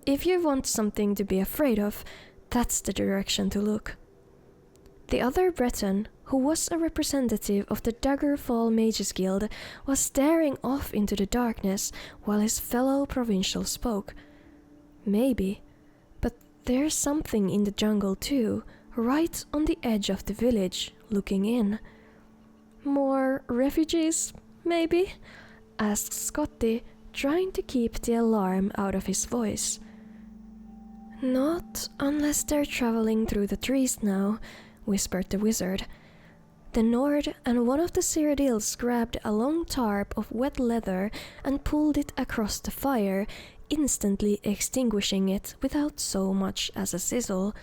If you want something to be afraid of, that's the direction to look. The other Breton, who was a representative of the Daggerfall Mages Guild, was staring off into the darkness while his fellow provincial spoke. Maybe, but there's something in the jungle too, right on the edge of the village, looking in. More refugees, maybe? Asked Scotti, trying to keep the alarm out of his voice. Not unless they're traveling through the trees now, whispered the wizard. The Nord and one of the Cyrodiils grabbed a long tarp of wet leather and pulled it across the fire, instantly extinguishing it without so much as a sizzle.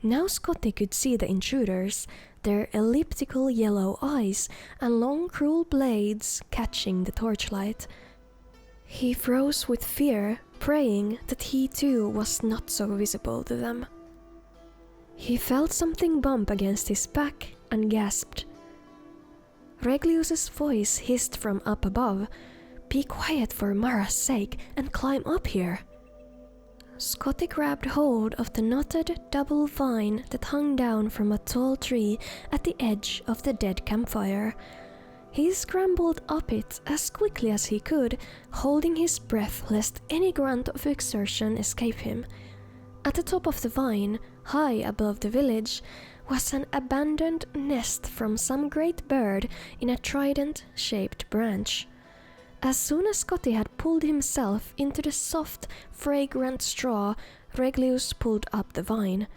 Now Scotti could see the intruders, their elliptical yellow eyes and long cruel blades catching the torchlight. He froze with fear, praying that he too was not so visible to them. He felt something bump against his back and gasped. Reglius's voice hissed from up above. Be quiet for Mara's sake and climb up here. Scotti grabbed hold of the knotted double vine that hung down from a tall tree at the edge of the dead campfire. He scrambled up it as quickly as he could, holding his breath lest any grunt of exertion escape him. At the top of the vine, high above the village, was an abandoned nest from some great bird in a trident-shaped branch. As soon as Scotti had pulled himself into the soft, fragrant straw, Reglius pulled up the vine.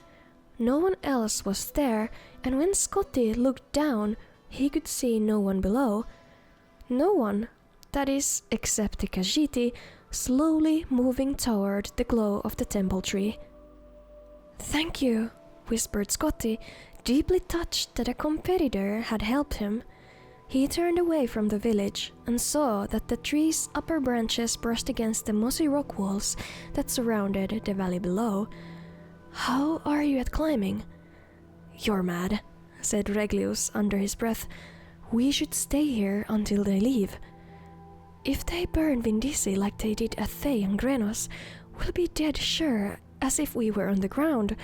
No one else was there, and when Scotti looked down, he could see no one below. No one, that is, except the Khajiit, slowly moving toward the glow of the temple tree. Thank you, whispered Scotti, deeply touched that a competitor had helped him. He turned away from the village and saw that the tree's upper branches brushed against the mossy rock walls that surrounded the valley below. How are you at climbing? You're mad, said Reglius under his breath. We should stay here until they leave. If they burn Vindisi like they did at Thay and Grenos, we'll be dead sure, as if we were on the ground.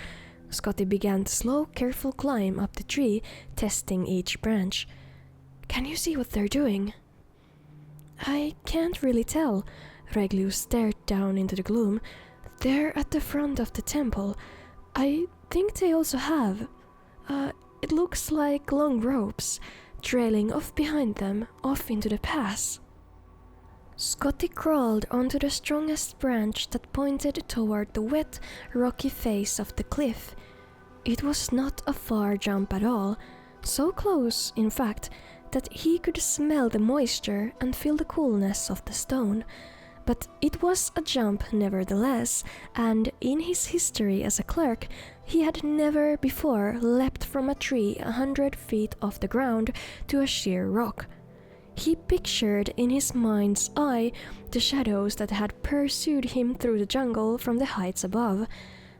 Scotti began the slow, careful climb up the tree, testing each branch. Can you see what they're doing? I can't really tell. Reglius stared down into the gloom. They're at the front of the temple. I think they also have... it looks like long ropes, trailing off behind them, off into the pass. Scotti crawled onto the strongest branch that pointed toward the wet, rocky face of the cliff. It was not a far jump at all, so close, in fact, that he could smell the moisture and feel the coolness of the stone. But it was a jump nevertheless, and in his history as a clerk, he had never before leapt from a tree 100 feet off the ground to a sheer rock. He pictured in his mind's eye the shadows that had pursued him through the jungle from the heights above,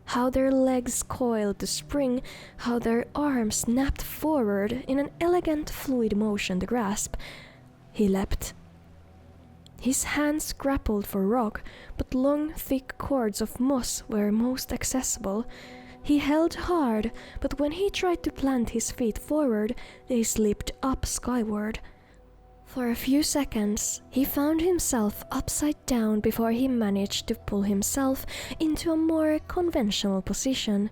how their legs coiled to spring, how their arms snapped forward in an elegant fluid motion to grasp. He leapt. His hands grappled for rock, but long thick cords of moss were most accessible. He held hard, but when he tried to plant his feet forward, they slipped up skyward. For a few seconds, he found himself upside down before he managed to pull himself into a more conventional position.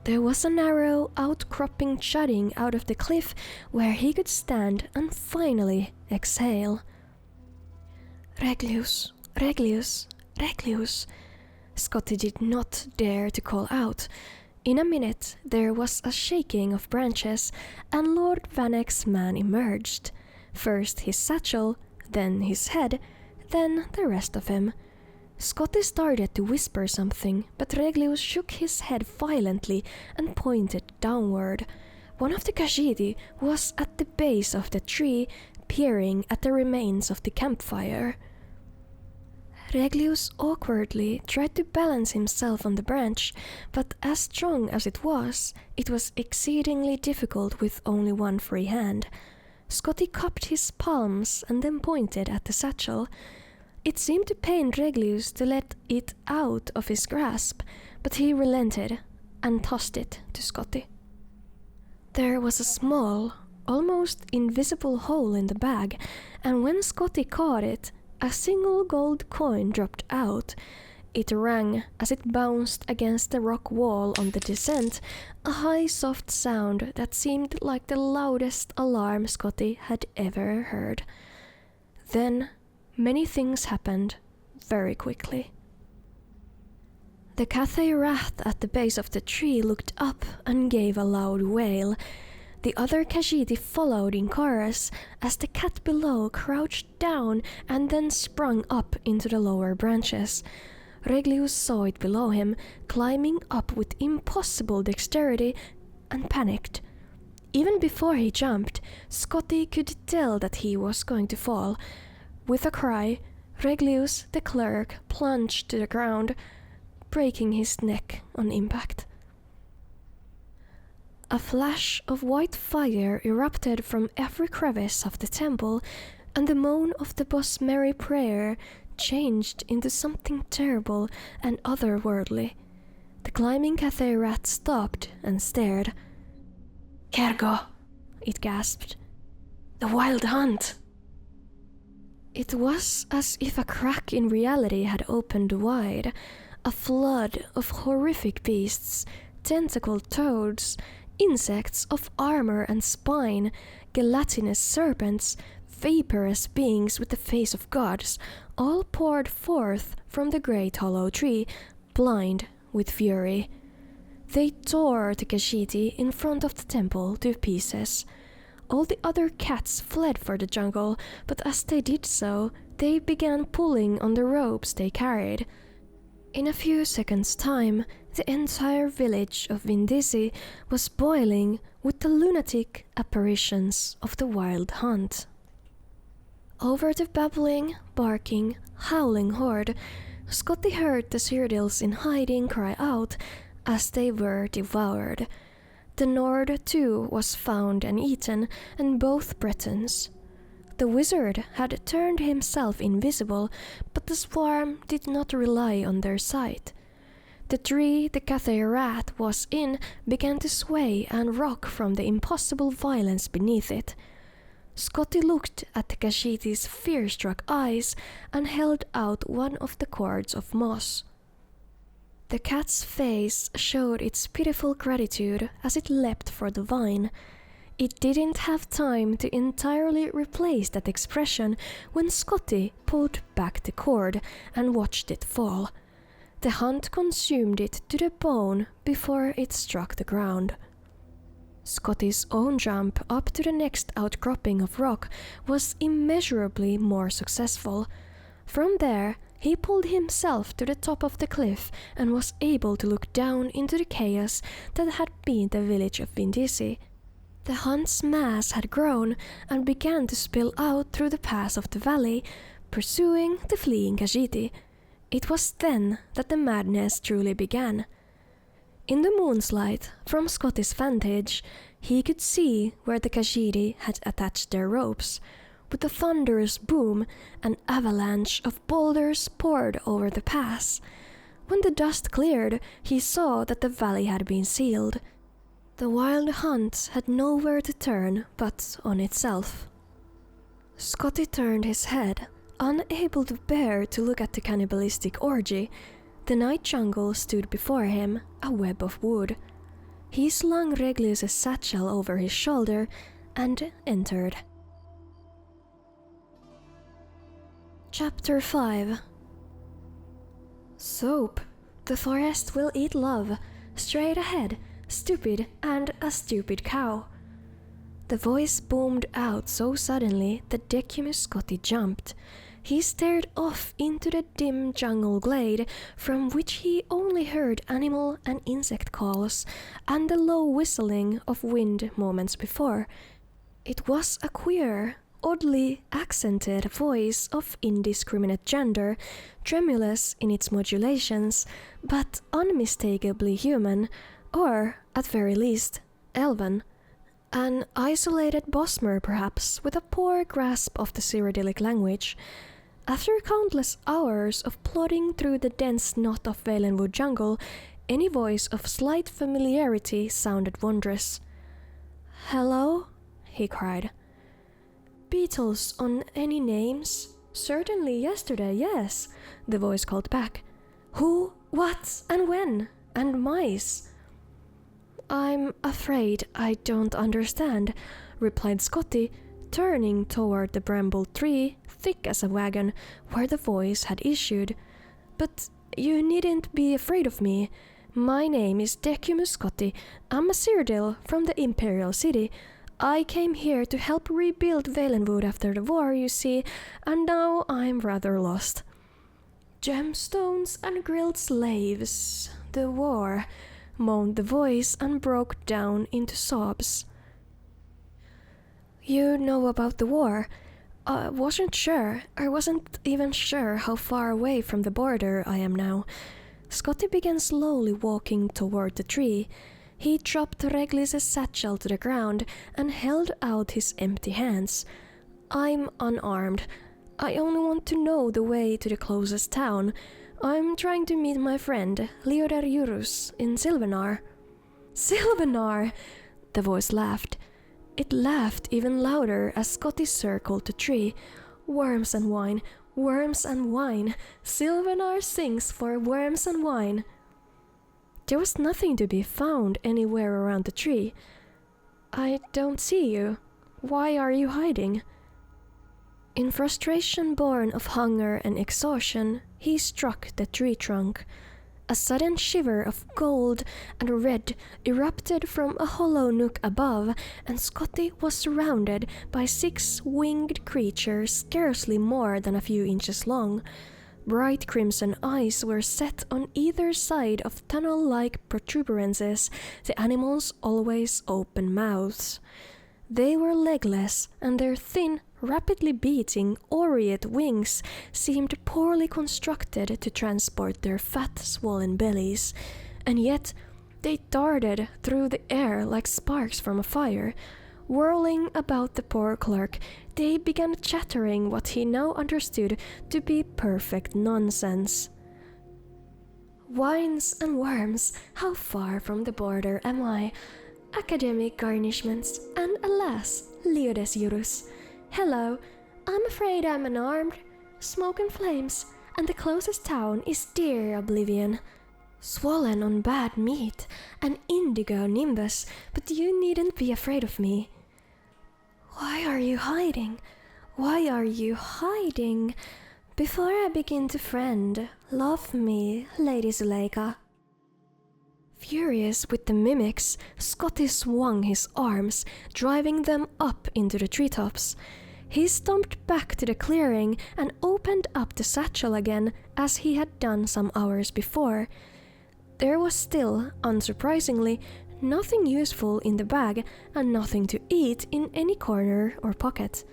There was a narrow, outcropping jutting out of the cliff where he could stand and finally exhale. Reglius, Reglius, Reglius. Scotti did not dare to call out. In a minute there was a shaking of branches, and Lord Vanek's man emerged. First his satchel, then his head, then the rest of him. Scotti started to whisper something, but Reglius shook his head violently and pointed downward. One of the Khajiiti was at the base of the tree, peering at the remains of the campfire. Reglius awkwardly tried to balance himself on the branch, but as strong as it was exceedingly difficult with only one free hand. Scotti cupped his palms and then pointed at the satchel. It seemed to pain Reglius to let it out of his grasp, but he relented and tossed it to Scotti. There was a small, almost invisible hole in the bag, and when Scotti caught it, a single gold coin dropped out. It rang as it bounced against the rock wall on the descent, a high soft sound that seemed like the loudest alarm Scotti had ever heard. Then many things happened very quickly. The Cathay rat at the base of the tree looked up and gave a loud wail. The other Khajiiti followed in chorus as the cat below crouched down and then sprung up into the lower branches. Reglius saw it below him, climbing up with impossible dexterity, and panicked. Even before he jumped, Scotti could tell that he was going to fall. With a cry, Reglius, the clerk, plunged to the ground, breaking his neck on impact. A flash of white fire erupted from every crevice of the temple, and the moan of the boss' merry prayer changed into something terrible and otherworldly. The climbing Cathay rat stopped and stared. "Kergo," it gasped. "The wild hunt!" It was as if a crack in reality had opened wide. A flood of horrific beasts, tentacled toads, insects of armor and spine, gelatinous serpents, vaporous beings with the face of gods, all poured forth from the great hollow tree, blind with fury. They tore the Khajiiti in front of the temple to pieces. All the other cats fled for the jungle, but as they did so, they began pulling on the ropes they carried. In a few seconds' time, the entire village of Vindisi was boiling with the lunatic apparitions of the wild hunt. Over the babbling, barking, howling horde, Scotti heard the Cyrodiils in hiding cry out as they were devoured. The Nord too was found and eaten, and both Bretons. The wizard had turned himself invisible, but the swarm did not rely on their sight. The tree the Cathay rat was in began to sway and rock from the impossible violence beneath it. Scotti looked at the Khajiiti's fear-struck eyes and held out one of the cords of moss. The cat's face showed its pitiful gratitude as it leapt for the vine. It didn't have time to entirely replace that expression when Scotti pulled back the cord and watched it fall. The hunt consumed it to the bone before it struck the ground. Scotti's own jump up to the next outcropping of rock was immeasurably more successful. From there, he pulled himself to the top of the cliff and was able to look down into the chaos that had been the village of Vindisi. The hunt's mass had grown and began to spill out through the pass of the valley, pursuing the fleeing Khajiit. It was then that the madness truly began. In the moonlight, from Scotti's vantage, he could see where the Khajiit had attached their ropes. With a thunderous boom, an avalanche of boulders poured over the pass. When the dust cleared, he saw that the valley had been sealed. The wild hunt had nowhere to turn but on itself. Scotti turned his head, unable to bear to look at the cannibalistic orgy. The night jungle stood before him, a web of wood. He slung Reglius' satchel over his shoulder and entered. Chapter 5. Soap. The forest will eat love. Straight ahead, stupid and a stupid cow. The voice boomed out so suddenly that Decumus Scotti jumped. He stared off into the dim jungle glade, from which he only heard animal and insect calls and the low whistling of wind moments before. It was a queer, oddly accented voice of indiscriminate gender, tremulous in its modulations, but unmistakably human, or, at very least, elven. An isolated Bosmer, perhaps, with a poor grasp of the Cyrodiilic language. After countless hours of plodding through the dense knot of Valenwood jungle, any voice of slight familiarity sounded wondrous. "Hello?" he cried. "Beetles on any names?" "Certainly yesterday, yes," the voice called back. "Who, what, and when? And mice?" "I'm afraid I don't understand," replied Scotti, turning toward the bramble tree, thick as a wagon, where the voice had issued. "But you needn't be afraid of me. My name is Decumus Scotti. I'm a Cyrodiil from the Imperial City. I came here to help rebuild Valenwood after the war, you see, and now I'm rather lost." "Gemstones and grilled slaves, the war," moaned the voice and broke down into sobs. "You know about the war? I wasn't even sure how far away from the border I am now." Scotti began slowly walking toward the tree. He dropped Reglius' satchel to the ground and held out his empty hands. "I'm unarmed. I only want to know the way to the closest town. I'm trying to meet my friend, Leodar Jurus, in Silvenar." "Silvenar!" The voice laughed. It laughed even louder as Scotti circled the tree. "Worms and wine, worms and wine. Silvenar sings for worms and wine." There was nothing to be found anywhere around the tree. "I don't see you. Why are you hiding?" In frustration born of hunger and exhaustion, he struck the tree trunk. A sudden shiver of gold and red erupted from a hollow nook above, and Scotti was surrounded by 6 winged creatures scarcely more than a few inches long. Bright crimson eyes were set on either side of tunnel-like protuberances, the animals' always open mouths. They were legless, and their thin, rapidly beating, aureate wings seemed poorly constructed to transport their fat, swollen bellies, and yet they darted through the air like sparks from a fire. Whirling about the poor clerk, they began chattering what he now understood to be perfect nonsense. "Wines and worms, how far from the border am I? Academic garnishments, and alas, Leodar Jurus. Hello, I'm afraid I'm unarmed. Smoke and flames, and the closest town is dear oblivion. Swollen on bad meat, an indigo nimbus, but you needn't be afraid of me." "Why are you hiding? Why are you hiding? Before I begin to friend, love me, Lady Zuleika." Furious with the mimics, Scotti swung his arms, driving them up into the treetops. He stomped back to the clearing and opened up the satchel again as he had done some hours before. There was still, unsurprisingly, nothing useful in the bag and nothing to eat in any corner or pocket.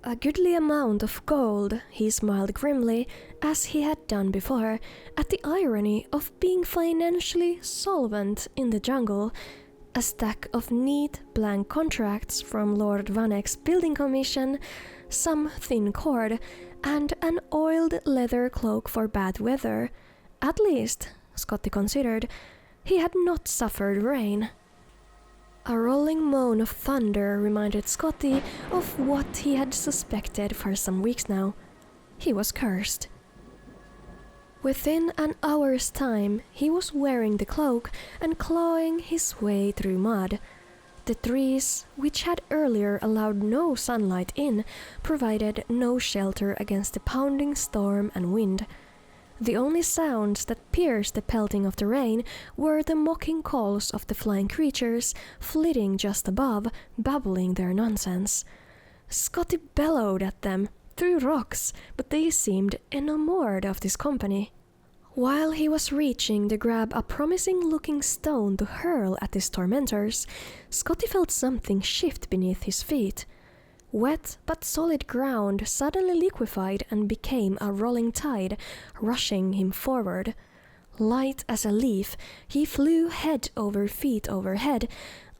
A goodly amount of gold, he smiled grimly, as he had done before, at the irony of being financially solvent in the jungle. A stack of neat blank contracts from Lord Vanek's building commission, some thin cord, and an oiled leather cloak for bad weather. At least, Scotti considered, he had not suffered rain. A rolling moan of thunder reminded Scotti of what he had suspected for some weeks now. He was cursed. Within an hour's time, he was wearing the cloak and clawing his way through mud. The trees, which had earlier allowed no sunlight in, provided no shelter against the pounding storm and wind. The only sounds that pierced the pelting of the rain were the mocking calls of the flying creatures flitting just above, babbling their nonsense. Scotti bellowed at them, through rocks, but they seemed enamored of this company. While he was reaching to grab a promising-looking stone to hurl at his tormentors, Scotti felt something shift beneath his feet. Wet but solid ground suddenly liquefied and became a rolling tide, rushing him forward. Light as a leaf, he flew head over feet overhead,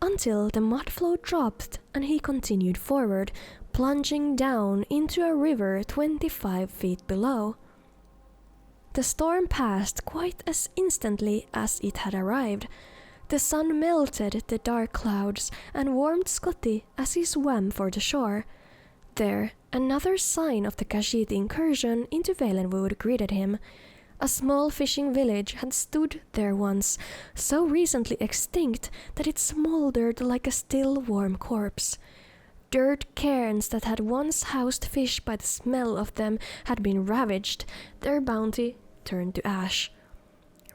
until the mud flow dropped and he continued forward, plunging down into a river 25 feet below. The storm passed quite as instantly as it had arrived. The sun melted the dark clouds and warmed Scotti as he swam for the shore. There, another sign of the Khajiit incursion into Valenwood greeted him. A small fishing village had stood there once, so recently extinct that it smoldered like a still warm corpse. Dirt cairns that had once housed fish by the smell of them had been ravaged, their bounty turned to ash.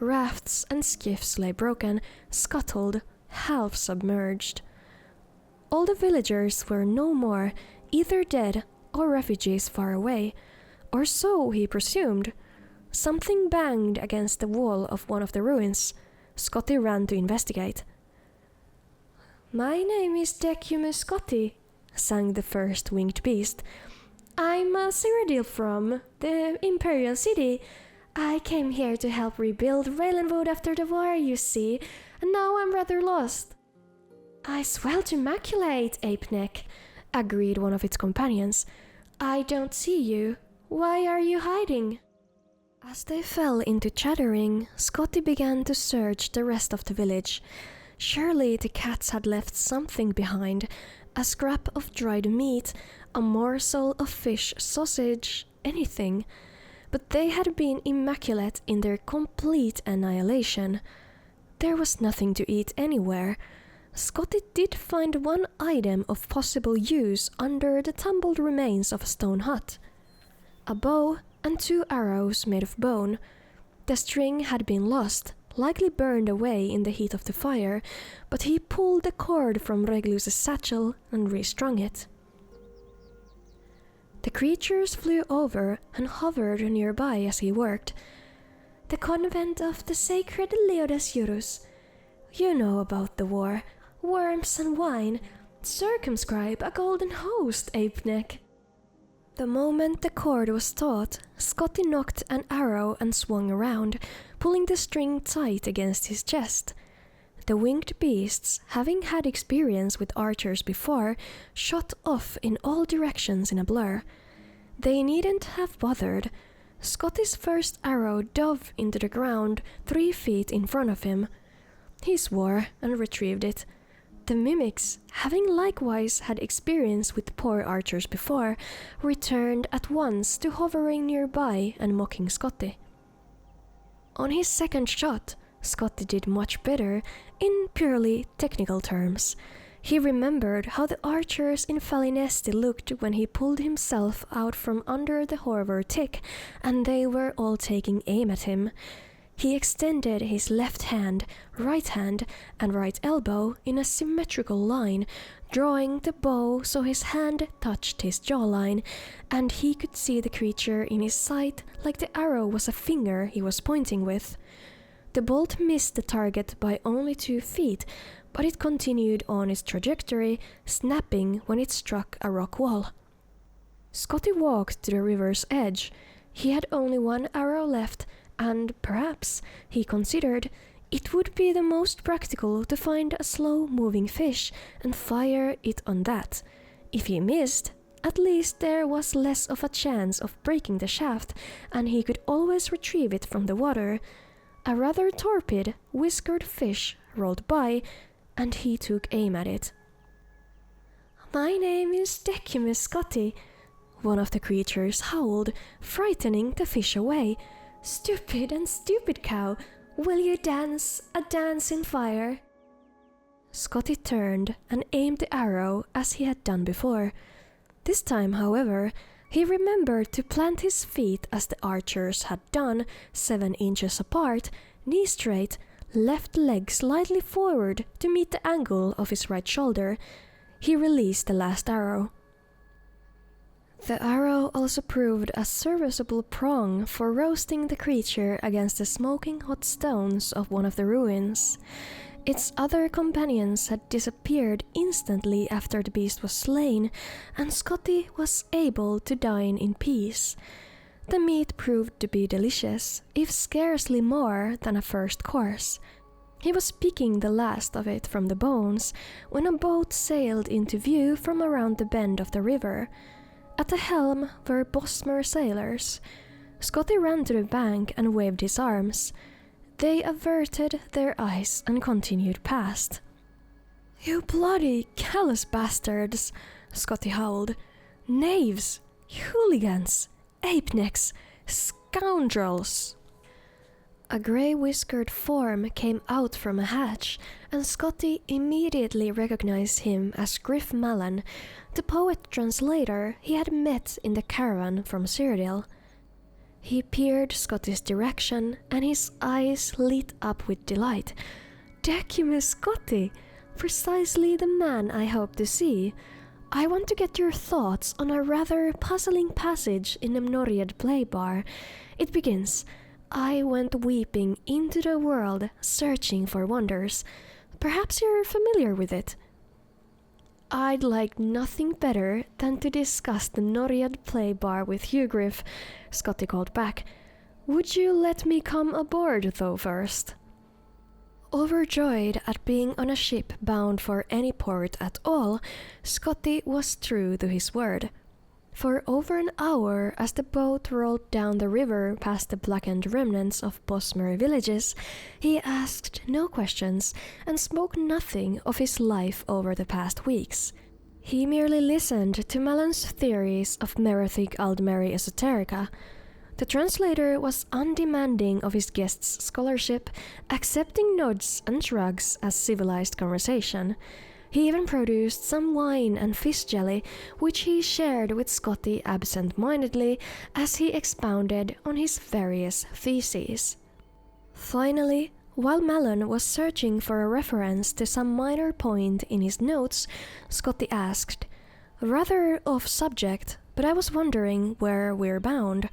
Rafts and skiffs lay broken, scuttled, half submerged. All the villagers were no more, either dead or refugees far away, or so he presumed. Something banged against the wall of one of the ruins. Scotti ran to investigate. "My name is Decumus Scotti," sang the first winged beast. "I'm a Cyrodiil from the Imperial City. I came here to help rebuild Valenwood after the war, you see, and now I'm rather lost." "I swell to maculate, Ape-neck," agreed one of its companions. "I don't see you. Why are you hiding?" As they fell into chattering, Scotti began to search the rest of the village. Surely the cats had left something behind, a scrap of dried meat, a morsel of fish sausage, anything. But they had been immaculate in their complete annihilation. There was nothing to eat anywhere. Scotti did find one item of possible use under the tumbled remains of a stone hut. A bow and 2 arrows made of bone. The string had been lost, likely burned away in the heat of the fire, but he pulled the cord from Regulus's satchel and restrung it. The creatures flew over and hovered nearby as he worked. "The convent of the sacred Leodas Eurus. You know about the war, worms and wine. Circumscribe a golden host, Ape-neck." The moment the cord was taut, Scotti knocked an arrow and swung around, pulling the string tight against his chest. The winged beasts, having had experience with archers before, shot off in all directions in a blur. They needn't have bothered. Scotti's first arrow dove into the ground 3 feet in front of him. He swore and retrieved it. The mimics, having likewise had experience with poor archers before, returned at once to hovering nearby and mocking Scotti. On his second shot, Scotti did much better, in purely technical terms. He remembered how the archers in Falinesti looked when he pulled himself out from under the Horror tick, and they were all taking aim at him. He extended his left hand, and right elbow in a symmetrical line, drawing the bow so his hand touched his jawline, and he could see the creature in his sight like the arrow was a finger he was pointing with. The bolt missed the target by only 2 feet, but it continued on its trajectory, snapping when it struck a rock wall. Scotti walked to the river's edge. He had only 1 arrow left, and perhaps, he considered, it would be the most practical to find a slow-moving fish and fire it on that. If he missed, at least there was less of a chance of breaking the shaft, and he could always retrieve it from the water. A rather torpid, whiskered fish rolled by, and he took aim at it. "My name is Decumus Scotti," one of the creatures howled, frightening the fish away. "Stupid and stupid cow, will you dance a dance in fire?" Scotti turned and aimed the arrow as he had done before. This time, however, he remembered to plant his feet as the archers had done, 7 inches apart, knee straight, left leg slightly forward to meet the angle of his right shoulder. He released the last arrow. The arrow also proved a serviceable prong for roasting the creature against the smoking hot stones of one of the ruins. Its other companions had disappeared instantly after the beast was slain, and Scotti was able to dine in peace. The meat proved to be delicious, if scarcely more than a first course. He was picking the last of it from the bones when a boat sailed into view from around the bend of the river. At the helm were Bosmer sailors. Scotti ran to the bank and waved his arms. They averted their eyes and continued past. "You bloody callous bastards!" Scotti howled. "Knaves! Hooligans! Ape-necks! Scoundrels!" A grey-whiskered form came out from a hatch, and Scotti immediately recognized him as Griff Mallan, the poet-translator he had met in the caravan from Cyrodiil. He peered Scotti's direction, and his eyes lit up with delight. "Decumus Scotti! Precisely the man I hoped to see. I want to get your thoughts on a rather puzzling passage in the Mnoriad play bar. It begins, 'I went weeping into the world, searching for wonders.' Perhaps you're familiar with it." "I'd like nothing better than to discuss the Mnoriad play bar with you, Griff," Scotti called back. "Would you let me come aboard, though, first?" Overjoyed at being on a ship bound for any port at all, Scotti was true to his word. For over an hour, as the boat rolled down the river past the blackened remnants of Bosmer villages, he asked no questions and spoke nothing of his life over the past weeks. He merely listened to Mallan's theories of Merethic Aldmeri esoterica. The translator was undemanding of his guest's scholarship, accepting nods and shrugs as civilized conversation. He even produced some wine and fish jelly, which he shared with Scotti absent-mindedly as he expounded on his various theses. Finally, while Mallan was searching for a reference to some minor point in his notes, Scotti asked, "Rather off subject, but I was wondering where we're bound."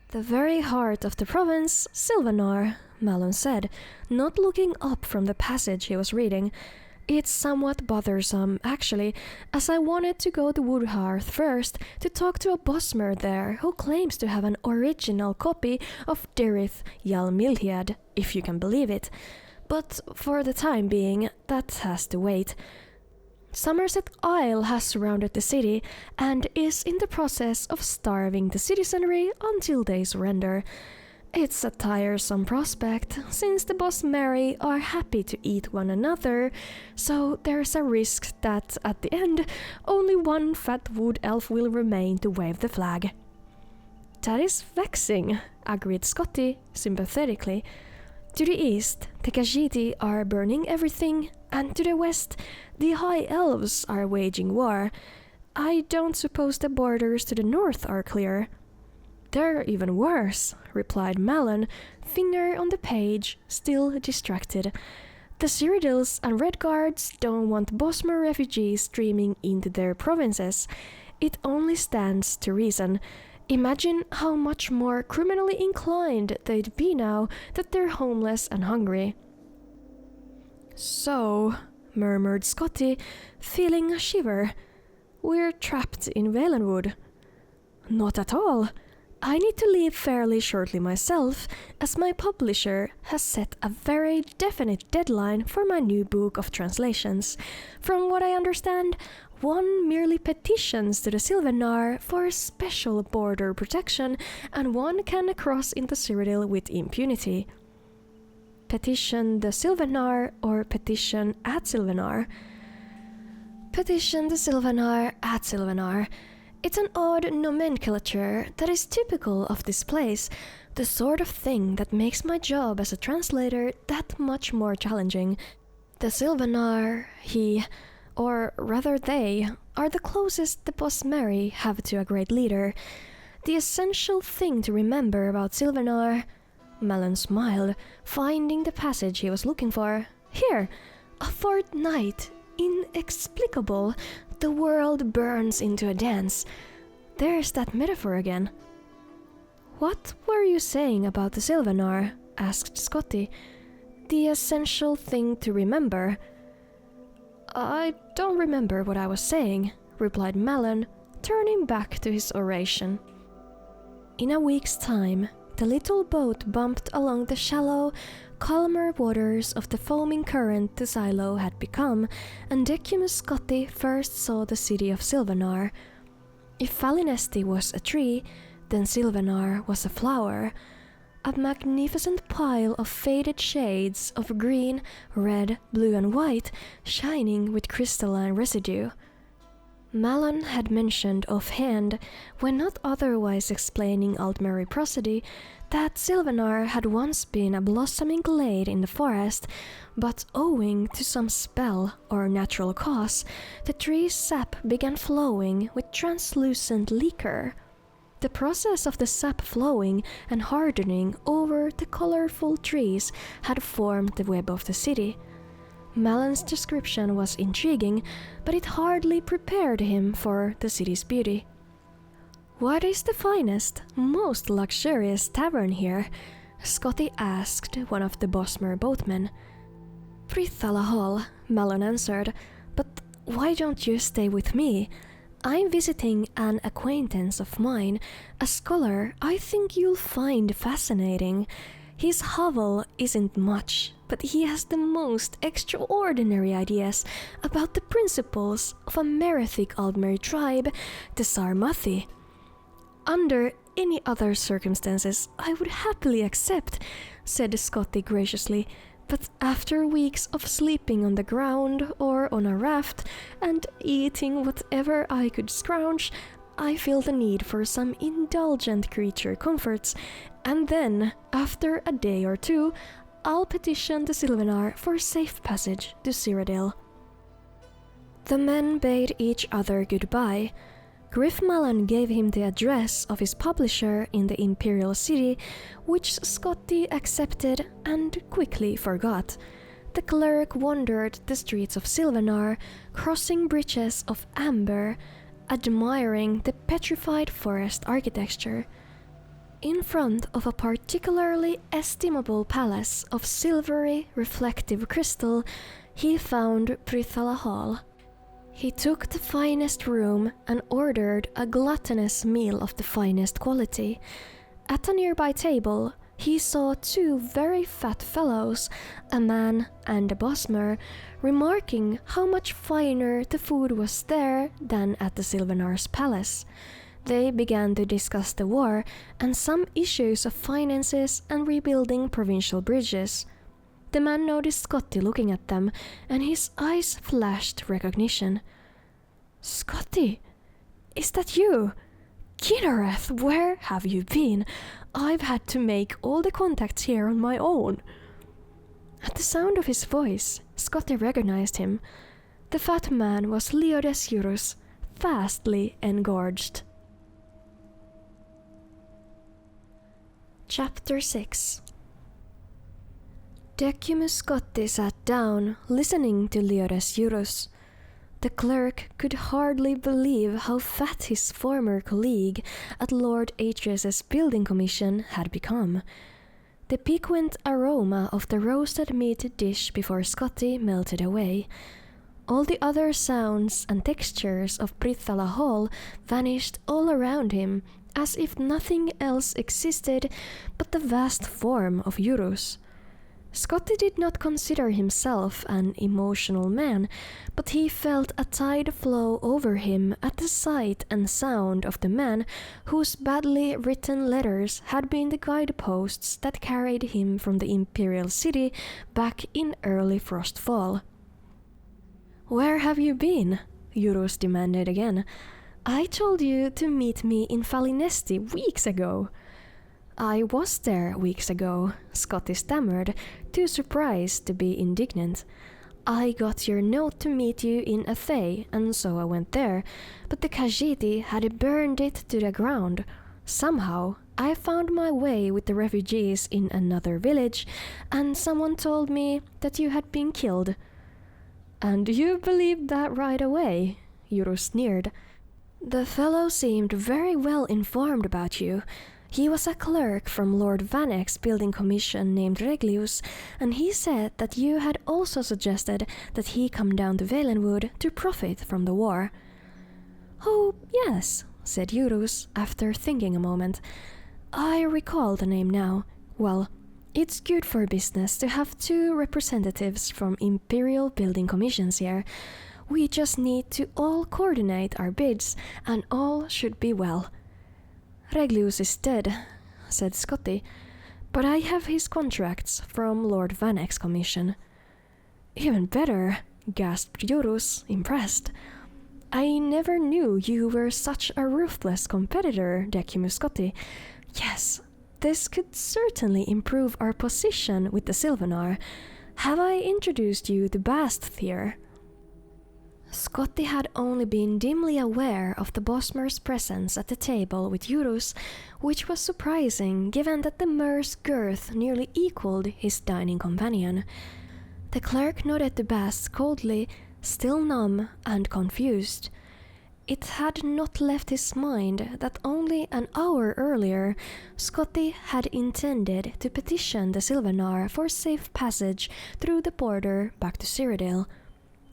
"The very heart of the province, Silvenar," Mallan said, not looking up from the passage he was reading. "It's somewhat bothersome, actually, as I wanted to go to Woodhearth first to talk to a Bosmer there who claims to have an original copy of Dirith Yalmilhiad, if you can believe it. But for the time being, that has to wait. Summerset Isle has surrounded the city and is in the process of starving the citizenry until they surrender. It's a tiresome prospect, since the Bosmeri are happy to eat one another, so there's a risk that, at the end, only one fat wood elf will remain to wave the flag." "That is vexing," agreed Scotti sympathetically. "To the east, the Khajiiti are burning everything, and to the west, the High Elves are waging war. I don't suppose the borders to the north are clear." "They're even worse," replied Malon, finger on the page, still distracted. "The Cyrodiils and Redguards don't want Bosmer refugees streaming into their provinces. It only stands to reason. Imagine how much more criminally inclined they'd be now that they're homeless and hungry." "So," murmured Scotti, feeling a shiver, "we're trapped in Valenwood." "Not at all. I need to leave fairly shortly myself, as my publisher has set a very definite deadline for my new book of translations. From what I understand, one merely petitions to the Silvenar for special border protection, and one can cross into Cyrodiil with impunity." "Petition the Silvenar or petition at Silvenar?" "Petition the Silvenar at Silvenar. It's an odd nomenclature that is typical of this place, the sort of thing that makes my job as a translator that much more challenging. The Silvenar, or rather they, are the closest the Bosmeri have to a great leader. The essential thing to remember about Silvenar—" Malon smiled, finding the passage he was looking for. "Here! A fortnight, inexplicable, the world burns into a dance. There's that metaphor again." "What were you saying about the Silvenar?" asked Scotti. "The essential thing to remember." "I don't remember what I was saying," replied Malon, turning back to his oration. In a week's time, the little boat bumped along the shallow, calmer waters of the foaming current the silo had become, and Decumus Scotti first saw the city of Silvenar. If Valinesti was a tree, then Silvenar was a flower, a magnificent pile of faded shades of green, red, blue and white, shining with crystalline residue. Malon had mentioned offhand, when not otherwise explaining Altmeri prosody, that Silvenar had once been a blossoming glade in the forest, but owing to some spell or natural cause, the tree's sap began flowing with translucent liquor. The process of the sap flowing and hardening over the colorful trees had formed the web of the city. Malon's description was intriguing, but it hardly prepared him for the city's beauty. "What is the finest, most luxurious tavern here?" Scotti asked one of the Bosmer boatmen. "Prithala Hall," Malon answered, "but why don't you stay with me? I'm visiting an acquaintance of mine, a scholar I think you'll find fascinating. His hovel isn't much, but he has the most extraordinary ideas about the principles of a Merethic Aldmeri tribe, the Sarmathi. Under any other circumstances I would happily accept," said Scotti graciously, "but after weeks of sleeping on the ground or on a raft and eating whatever I could scrounge, I feel the need for some indulgent creature comforts, and then, after a day or two, I'll petition the Silvenar for safe passage to Cyrodiil." The men bade each other goodbye. Griff Malon gave him the address of his publisher in the Imperial City, which Scotti accepted and quickly forgot. The clerk wandered the streets of Silvenar, crossing bridges of amber, admiring the petrified forest architecture. In front of a particularly estimable palace of silvery, reflective crystal, he found Prithala Hall. He took the finest room and ordered a gluttonous meal of the finest quality. At a nearby table, he saw two very fat fellows, a man and a Bosmer, remarking how much finer the food was there than at the Silvenar's palace. They began to discuss the war and some issues of finances and rebuilding provincial bridges. The man noticed Scotti looking at them, and his eyes flashed recognition. "Scotti, is that you? Kinnereth, where have you been? I've had to make all the contacts here on my own." At the sound of his voice, Scotti recognized him. The fat man was Leodes Eurus, vastly engorged. Chapter 6. Decumus Scotti sat down, listening to Leodes Eurus. The clerk could hardly believe how fat his former colleague at Lord Atreus's building commission had become. The piquant aroma of the roasted meat dish before Scotti melted away. All the other sounds and textures of Brithala Hall vanished all around him, as if nothing else existed but the vast form of Eurus. Scotti did not consider himself an emotional man, but he felt a tide flow over him at the sight and sound of the man whose badly written letters had been the guideposts that carried him from the imperial city back in early frostfall. "Where have you been?" Eurus demanded again. "I told you to meet me in Falinesti weeks ago." "I was there weeks ago," Scotti stammered, too surprised to be indignant. "I got your note to meet you in Athay, and so I went there, but the Khajiit had burned it to the ground. Somehow, I found my way with the refugees in another village, and someone told me that you had been killed." "And you believed that right away?" Eurus sneered. "The fellow seemed very well informed about you. He was a clerk from Lord Vanek's building commission named Reglius, and he said that you had also suggested that he come down to Valenwood to profit from the war." "Oh, yes," said Eurus, after thinking a moment. "I recall the name now. Well, it's good for business to have 2 representatives from Imperial building commissions here. We just need to all coordinate our bids, and all should be well." "Reglius is dead," said Scotti, "but I have his contracts from Lord Vanek's commission." "Even better," gasped Eurus, impressed. "I never knew you were such a ruthless competitor, Decumus Scotti. Yes, this could certainly improve our position with the Silvenar. Have I introduced you to Bast here?" Scotti had only been dimly aware of the Bosmer's presence at the table with Eurus, which was surprising given that the mer's girth nearly equaled his dining companion. The clerk nodded to Bast coldly, still numb and confused. It had not left his mind that only an hour earlier Scotti had intended to petition the Silvenar for safe passage through the border back to Cyrodiil.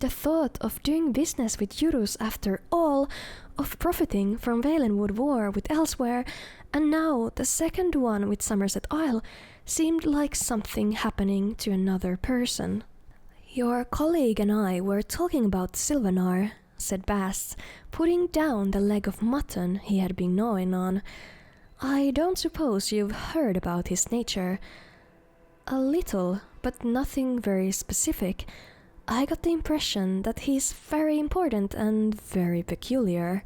The thought of doing business with Eurus after all, of profiting from Valenwood war with Elsweyr, and now the second one with Summerset Isle, seemed like something happening to another person. "Your colleague and I were talking about Silvenar," said Bast, putting down the leg of mutton he had been gnawing on. "I don't suppose you've heard about his nature." "A little, but nothing very specific. I got the impression that he's very important and very peculiar."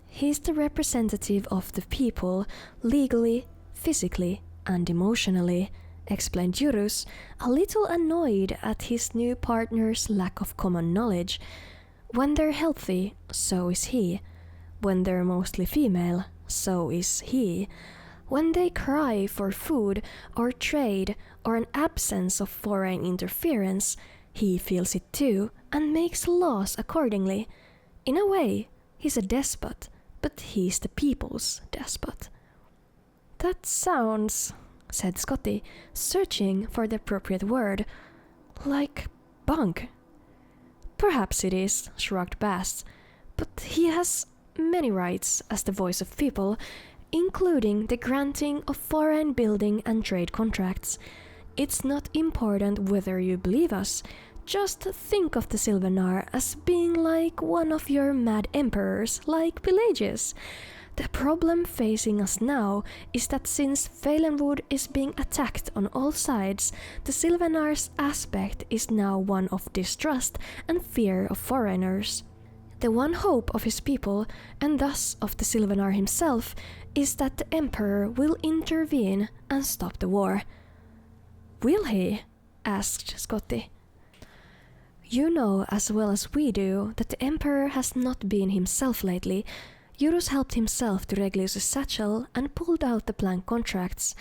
"He's the representative of the people, legally, physically, and emotionally," explained Eurus, a little annoyed at his new partner's lack of common knowledge. "When they're healthy, so is he. When they're mostly female, so is he. When they cry for food or trade or an absence of foreign interference, he feels it too and makes laws accordingly. In a way, he's a despot, but he's the people's despot." "That sounds," said Scotti, searching for the appropriate word, "like bunk." "Perhaps it is," shrugged Bast, "but he has many rights as the voice of people, including the granting of foreign building and trade contracts. It's not important whether you believe us. Just think of the Silvenar as being like one of your mad emperors, like Pelagius. The problem facing us now is that since Valenwood is being attacked on all sides, the Silvenar's aspect is now one of distrust and fear of foreigners. The one hope of his people, and thus of the Silvenar himself, is that the Emperor will intervene and stop the war." "Will he?" asked Scotti. "You know as well as we do that the Emperor has not been himself lately. Eurus helped himself to Reglius' satchel and pulled out the blank contracts.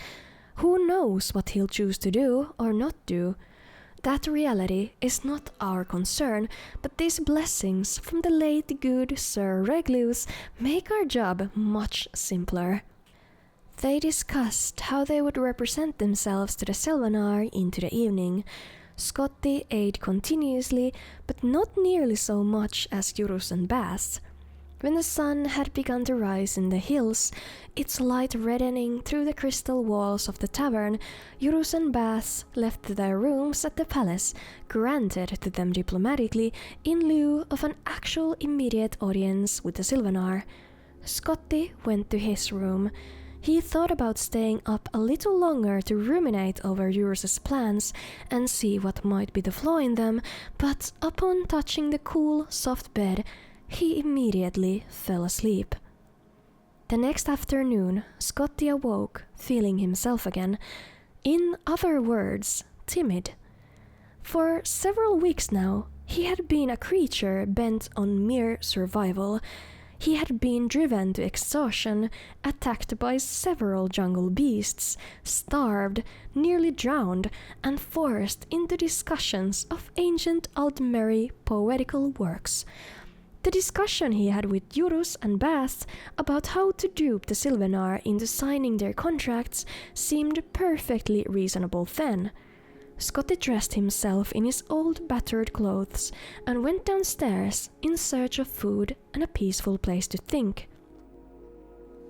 Who knows what he'll choose to do or not do? That reality is not our concern, but these blessings from the late good Sir Reglius make our job much simpler. They discussed how they would represent themselves to the Silvenar into the evening. Scotti ate continuously, but not nearly so much as Eurus and Bast. When the sun had begun to rise in the hills, its light reddening through the crystal walls of the tavern, Eurus and Bast left their rooms at the palace, granted to them diplomatically in lieu of an actual immediate audience with the Silvenar. Scotti went to his room. He thought about staying up a little longer to ruminate over Eurus's plans and see what might be the flaw in them, but upon touching the cool, soft bed, he immediately fell asleep. The next afternoon, Scotti awoke, feeling himself again. In other words, timid. For several weeks now, he had been a creature bent on mere survival. He had been driven to exhaustion, attacked by several jungle beasts, starved, nearly drowned, and forced into discussions of ancient Aldmeri poetical works. The discussion he had with Eurus and Bast about how to dupe the Silvenar into signing their contracts seemed perfectly reasonable then. Scotti dressed himself in his old battered clothes and went downstairs in search of food and a peaceful place to think.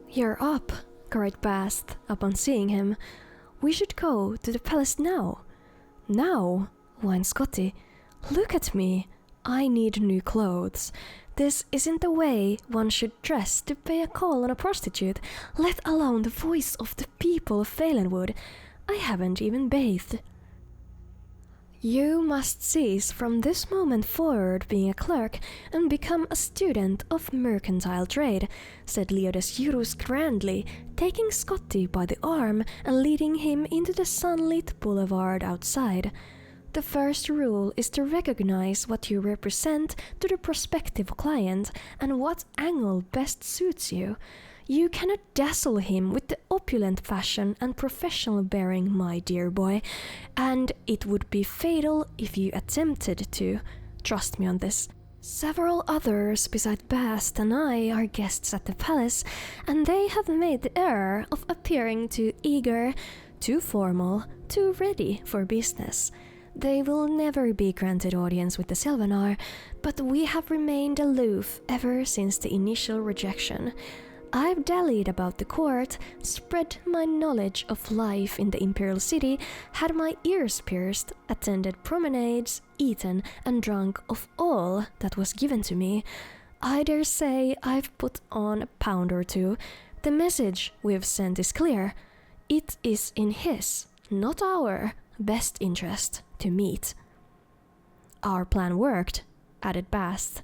"You're up," cried Bast upon seeing him. "We should go to the palace now." "Now?" whined Scotti. "Look at me. I need new clothes. This isn't the way one should dress to pay a call on a prostitute, let alone the voice of the people of Valenwood. I haven't even bathed." "You must cease from this moment forward being a clerk and become a student of mercantile trade," said Leodes Eurus grandly, taking Scotti by the arm and leading him into the sunlit boulevard outside. The first rule is to recognize what you represent to the prospective client and what angle best suits you. You cannot dazzle him with the opulent fashion and professional bearing, my dear boy, and it would be fatal if you attempted to. Trust me on this. Several others beside Bast and I are guests at the palace, and they have made the error of appearing too eager, too formal, too ready for business. They will never be granted audience with the Silvenar, but we have remained aloof ever since the initial rejection. I've dallied about the court, spread my knowledge of life in the imperial city, had my ears pierced, attended promenades, eaten and drunk of all that was given to me. I dare say I've put on a pound or two. The message we've sent is clear. It is in his, not our, best interest to meet. Our plan worked, added Bast.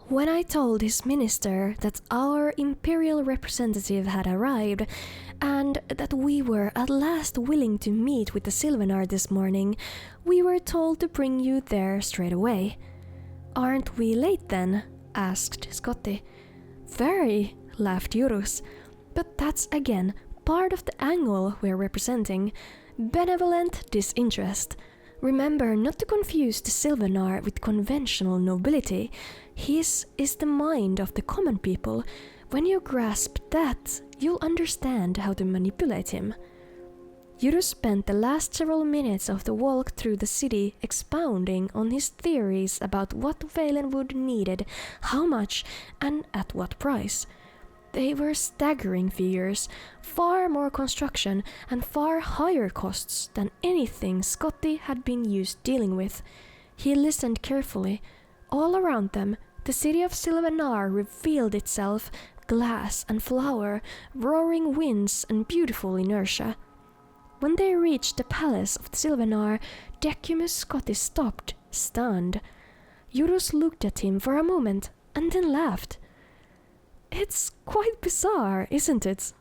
When I told his minister that our imperial representative had arrived, and that we were at last willing to meet with the Silvenar this morning, we were told to bring you there straight away. "Aren't we late then?" asked Scotti. "Very," laughed Eurus. "But that's again part of the angle we're representing. Benevolent disinterest. Remember not to confuse the Silvenar with conventional nobility. His is the mind of the common people. When you grasp that, you'll understand how to manipulate him." Eurus spent the last several minutes of the walk through the city expounding on his theories about what Valenwood needed, how much, and at what price. They were staggering figures, far more construction and far higher costs than anything Scotti had been used dealing with. He listened carefully. All around them, the city of Silvenar revealed itself, glass and flower, roaring winds and beautiful inertia. When they reached the palace of the Silvenar, Decumus Scotti stopped, stunned. Eurus looked at him for a moment and then laughed. "It's quite bizarre, isn't it?"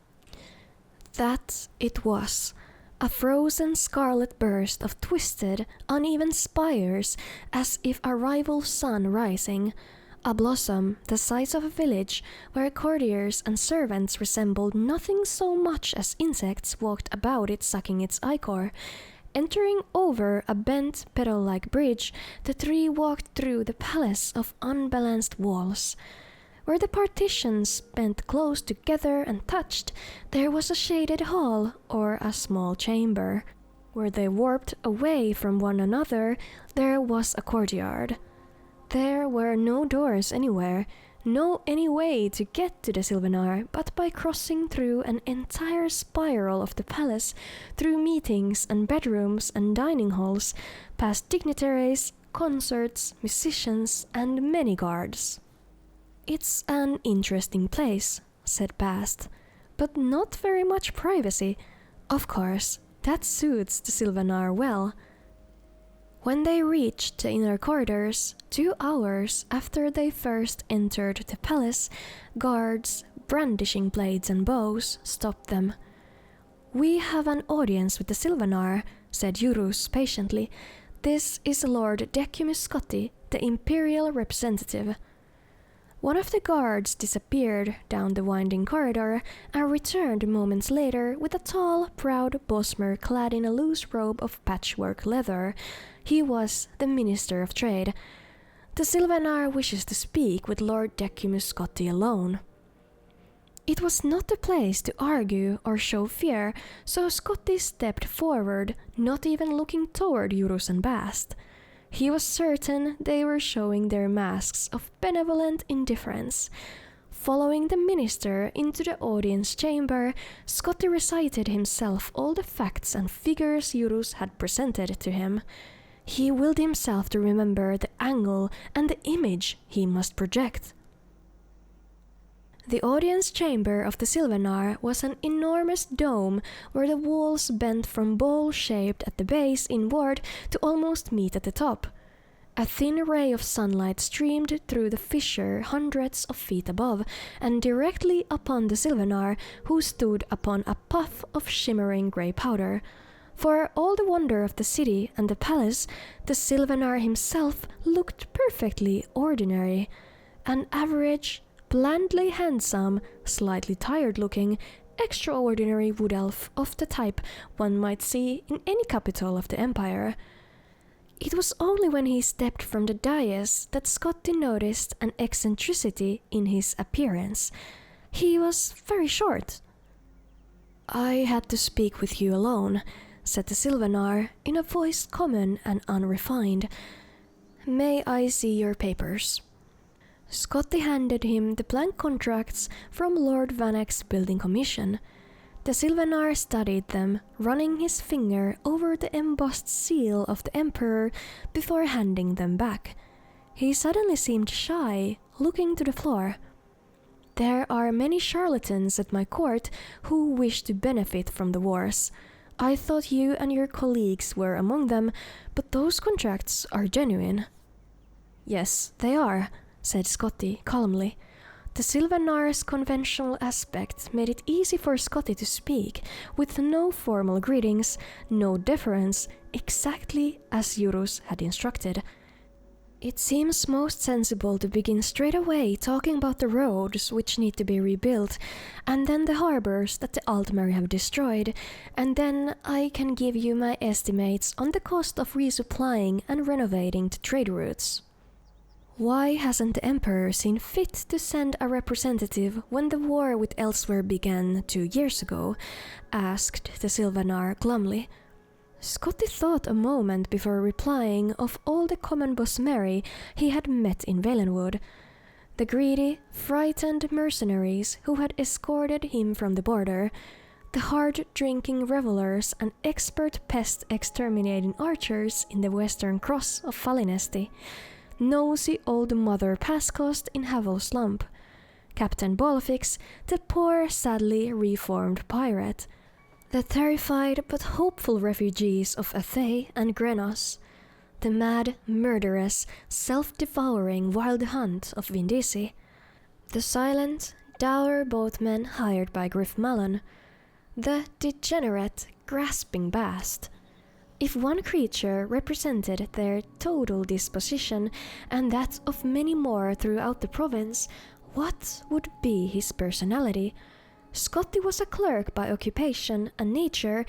That it was. A frozen scarlet burst of twisted, uneven spires, as if a rival sun rising. A blossom the size of a village, where courtiers and servants resembled nothing so much as insects walked about it sucking its ichor. Entering over a bent petal-like bridge, the three walked through the palace of unbalanced walls. Where the partitions bent close together and touched, there was a shaded hall or a small chamber. Where they warped away from one another, there was a courtyard. There were no doors anywhere, no any way to get to the Silvenar but by crossing through an entire spiral of the palace, through meetings and bedrooms and dining halls, past dignitaries, concerts, musicians, and many guards. "It's an interesting place," said Bast, "but not very much privacy. Of course, that suits the Silvenar well." When they reached the inner corridors, 2 hours after they first entered the palace, guards, brandishing blades and bows, stopped them. "We have an audience with the Silvenar," said Jurus patiently. "This is Lord Decumus Scotti, the imperial representative." One of the guards disappeared down the winding corridor and returned moments later with a tall, proud bosmer clad in a loose robe of patchwork leather. He was the Minister of Trade. "The Silvenar wishes to speak with Lord Decumus Scotti alone." It was not the place to argue or show fear, so Scotti stepped forward, not even looking toward Jurus and Bast. He was certain they were showing their masks of benevolent indifference. Following the minister into the audience chamber, Scotti recited himself all the facts and figures Jurus had presented to him. He willed himself to remember the angle and the image he must project. The audience chamber of the Silvenar was an enormous dome where the walls bent from bowl-shaped at the base inward to almost meet at the top. A thin ray of sunlight streamed through the fissure hundreds of feet above and directly upon the Silvenar, who stood upon a puff of shimmering grey powder. For all the wonder of the city and the palace, the Silvenar himself looked perfectly ordinary. An average, blandly handsome, slightly tired-looking, extraordinary wood elf of the type one might see in any capital of the empire. It was only when he stepped from the dais that Scotti noticed an eccentricity in his appearance. He was very short. "I had to speak with you alone," said the Silvenar in a voice common and unrefined. "May I see your papers?" Scotti handed him the blank contracts from Lord Vanek's building commission. The Silvenar studied them, running his finger over the embossed seal of the Emperor before handing them back. He suddenly seemed shy, looking to the floor. "There are many charlatans at my court who wish to benefit from the wars. I thought you and your colleagues were among them, but those contracts are genuine." "Yes, they are," said Scotti calmly. The Silvenar's conventional aspect made it easy for Scotti to speak, with no formal greetings, no deference, exactly as Jurus had instructed. "It seems most sensible to begin straight away talking about the roads which need to be rebuilt, and then the harbors that the Altmer have destroyed, and then I can give you my estimates on the cost of resupplying and renovating the trade routes." "Why hasn't the Emperor seen fit to send a representative when the war with Elsweyr began 2 years ago?" asked the Silvenar glumly. Scotti thought a moment before replying of all the common bosmeri he had met in Valenwood. The greedy, frightened mercenaries who had escorted him from the border, the hard-drinking revelers and expert pest-exterminating archers in the western cross of Falinesti, nosy old Mother Pascost in Havel Slump, Captain Bolfix, the poor, sadly reformed pirate, the terrified but hopeful refugees of Athay and Grenos, the mad, murderous, self-devouring wild hunt of Vindisi, the silent, dour boatmen hired by Griff Malon, the degenerate, grasping Bast. If one creature represented their total disposition and that of many more throughout the province, what would be his personality? Scotti was a clerk by occupation and nature,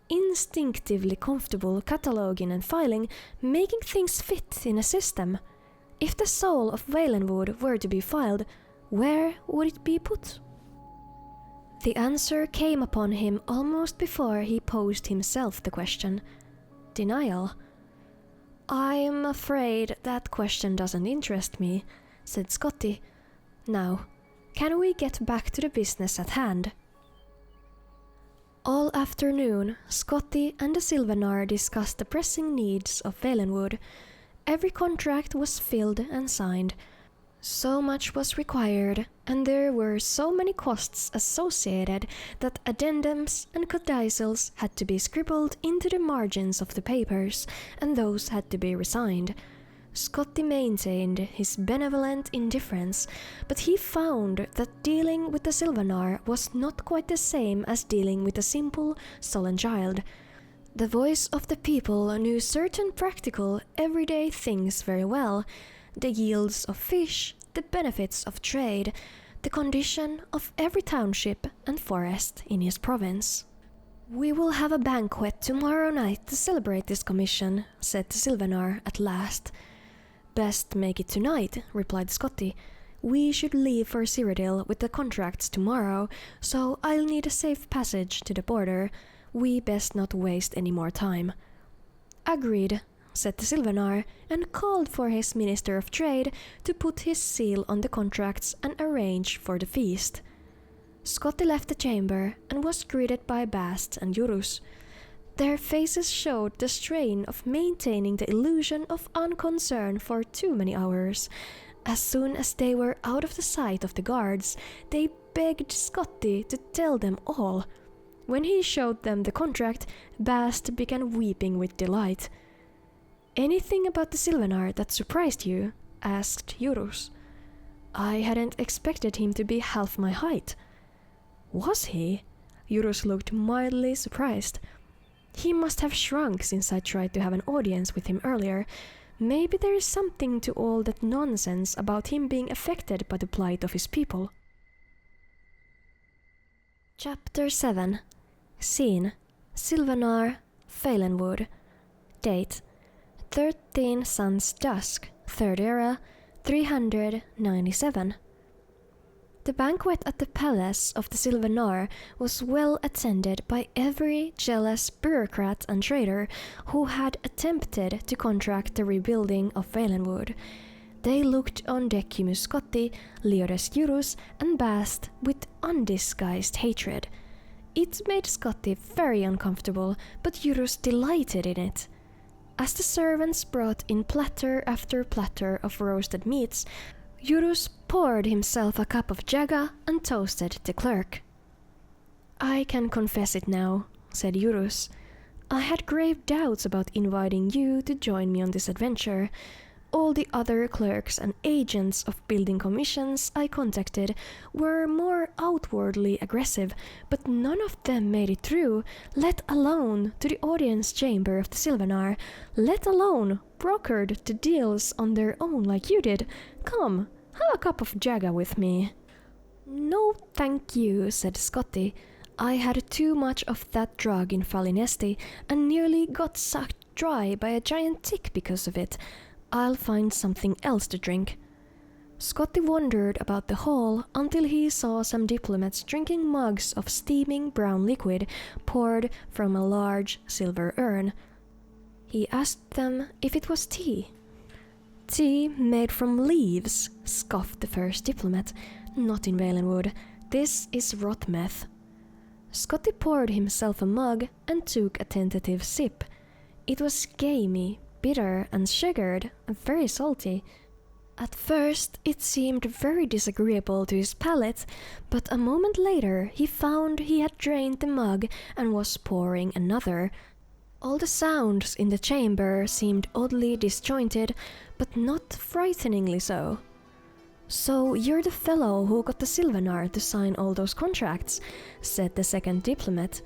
instinctively comfortable cataloguing and filing, making things fit in a system. If the soul of Valenwood were to be filed, where would it be put? The answer came upon him almost before he posed himself the question. Denial. "I'm afraid that question doesn't interest me," said Scotti. "Now, can we get back to the business at hand?" All afternoon, Scotti and the Silvenar discussed the pressing needs of Valenwood. Every contract was filled and signed. So much was required, and there were so many costs associated that addendums and codicils had to be scribbled into the margins of the papers, and those had to be resigned. Scotti maintained his benevolent indifference, but he found that dealing with the Silvenar was not quite the same as dealing with a simple, sullen child. The voice of the people knew certain practical, everyday things very well: the yields of fish, the benefits of trade, the condition of every township and forest in his province. "We will have a banquet tomorrow night to celebrate this commission," said the Silvenar at last. "Best make it tonight," replied Scotti. "We should leave for Cyrodiil with the contracts tomorrow, so I'll need a safe passage to the border. We best not waste any more time." "Agreed," said the Silvenar, and called for his Minister of Trade to put his seal on the contracts and arrange for the feast. Scotti left the chamber and was greeted by Bast and Jurus. Their faces showed the strain of maintaining the illusion of unconcern for too many hours. As soon as they were out of the sight of the guards, they begged Scotti to tell them all. When he showed them the contract, Bast began weeping with delight. "Anything about the Silvenar that surprised you?" asked Jurus. "I hadn't expected him to be half my height." "Was he?" Jurus looked mildly surprised. "He must have shrunk since I tried to have an audience with him earlier. Maybe there is something to all that nonsense about him being affected by the plight of his people." Chapter 7. Scene: Silvenar, Valenwood. Date: 13 Suns Dusk, 3rd Era, 397. The banquet at the palace of the Silvenar was well attended by every jealous bureaucrat and trader who had attempted to contract the rebuilding of Valenwood. They looked on Decumus Scotti, Leodes Jurus, and Bast with undisguised hatred. It made Scotti very uncomfortable, but Jurus delighted in it. As the servants brought in platter after platter of roasted meats, Jurus poured himself a cup of jaga and toasted the clerk. "I can confess it now," said Jurus. "I had grave doubts about inviting you to join me on this adventure. All the other clerks and agents of building commissions I contacted were more outwardly aggressive, but none of them made it through, let alone to the audience chamber of the Silvenar, let alone brokered the deals on their own like you did. Come, have a cup of jaga with me." "No, thank you," said Scotti. "I had too much of that drug in Falinesti and nearly got sucked dry by a giant tick because of it. I'll find something else to drink." Scotti wandered about the hall until he saw some diplomats drinking mugs of steaming brown liquid poured from a large silver urn. He asked them if it was tea. "Tea made from leaves," scoffed the first diplomat. "Not in Valenwood. This is rot meth." Scotti poured himself a mug and took a tentative sip. It was gamey, bitter and sugared, and very salty. At first it seemed very disagreeable to his palate, but a moment later he found he had drained the mug and was pouring another. All the sounds in the chamber seemed oddly disjointed, but not frighteningly so. "So you're the fellow who got the Silvenar to sign all those contracts," said the second diplomat.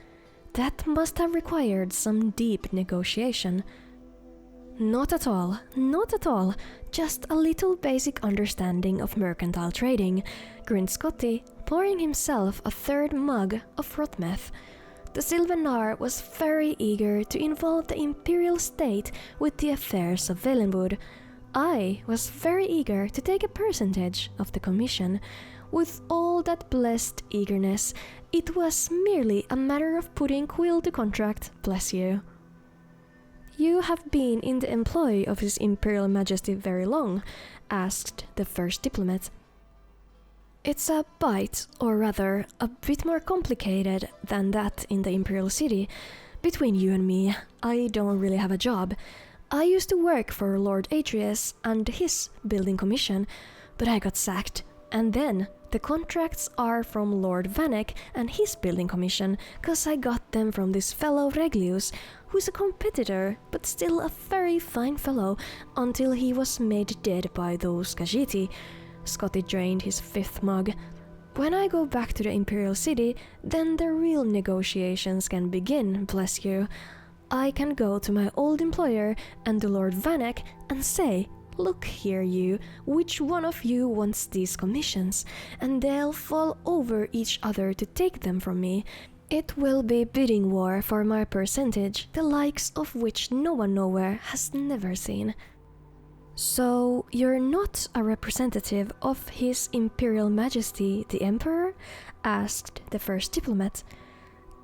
That must have required some deep negotiation. Not at all, not at all. Just a little basic understanding of mercantile trading, grinned Scotti, pouring himself a third mug of Rotmeth. The Silvenar was very eager to involve the imperial state with the affairs of Valenwood. I was very eager to take a percentage of the commission. With all that blessed eagerness, it was merely a matter of putting quill to contract, bless you. You have been in the employ of His Imperial Majesty very long? Asked the first diplomat. It's a bite, or rather, a bit more complicated than that in the Imperial City. Between you and me, I don't really have a job. I used to work for Lord Atreus and his building commission, but I got sacked. And then the contracts are from Lord Vanek and his building commission, 'cause I got them from this fellow Reglius, who's a competitor, but still a very fine fellow, until he was made dead by those Khajiiti. Scotti drained his fifth mug. When I go back to the Imperial City, then the real negotiations can begin, bless you. I can go to my old employer and to Lord Vanek and say, look here you, which one of you wants these commissions? And they'll fall over each other to take them from me. It will be bidding war for my percentage, the likes of which no one nowhere has never seen. So, you're not a representative of His Imperial Majesty the Emperor? Asked the first diplomat.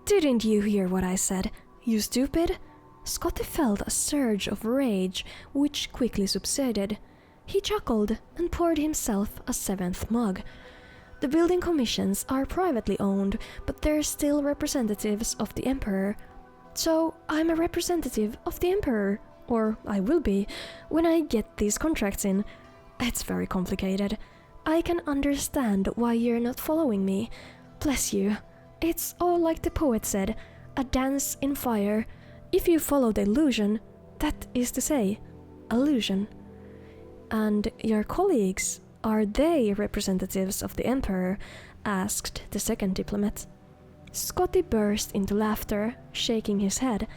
Didn't you hear what I said, you stupid? Scotti felt a surge of rage, which quickly subsided. He chuckled and poured himself a seventh mug. The building commissions are privately owned, but they're still representatives of the Emperor. So, I'm a representative of the Emperor. Or I will be, when I get these contracts in. It's very complicated. I can understand why you're not following me. Bless you. It's all like the poet said, a dance in fire. If you follow the illusion, that is to say, illusion. And your colleagues, are they representatives of the Emperor? Asked the second diplomat. Scotti burst into laughter, shaking his head.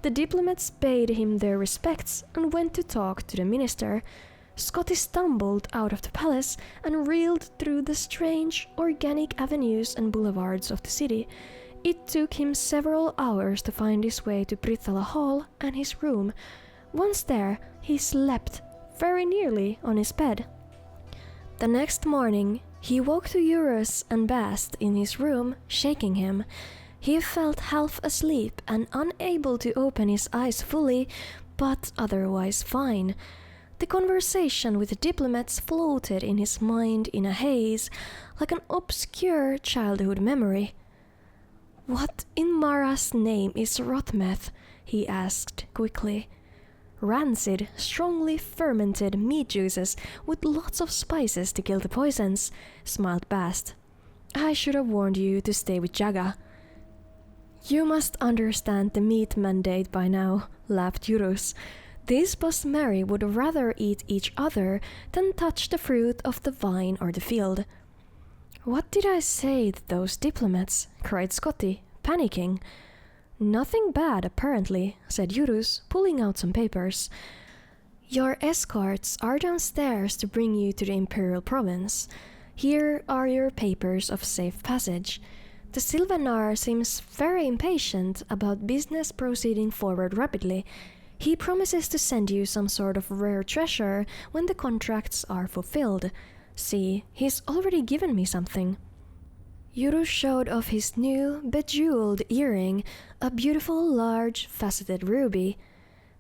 The diplomats paid him their respects and went to talk to the minister. Scotti stumbled out of the palace and reeled through the strange, organic avenues and boulevards of the city. It took him several hours to find his way to Brithala Hall and his room. Once there, he slept very nearly on his bed. The next morning, he woke to Eurus and Bast in his room, shaking him. He felt half asleep and unable to open his eyes fully, but otherwise fine. The conversation with the diplomats floated in his mind in a haze, like an obscure childhood memory. What in Mara's name is Rotmeth? He asked quickly. Rancid, strongly fermented meat juices with lots of spices to kill the poisons, smiled Bast. I should have warned you to stay with Jaga. You must understand the meat mandate by now, laughed Eurus. These Bosmeri would rather eat each other than touch the fruit of the vine or the field. What did I say to those diplomats? Cried Scotti, panicking. Nothing bad, apparently, said Eurus, pulling out some papers. Your escorts are downstairs to bring you to the Imperial Province. Here are your papers of safe passage. The Silvenar seems very impatient about business proceeding forward rapidly. He promises to send you some sort of rare treasure when the contracts are fulfilled. See, he's already given me something. Eurus showed off his new, bejeweled earring, a beautiful, large, faceted ruby.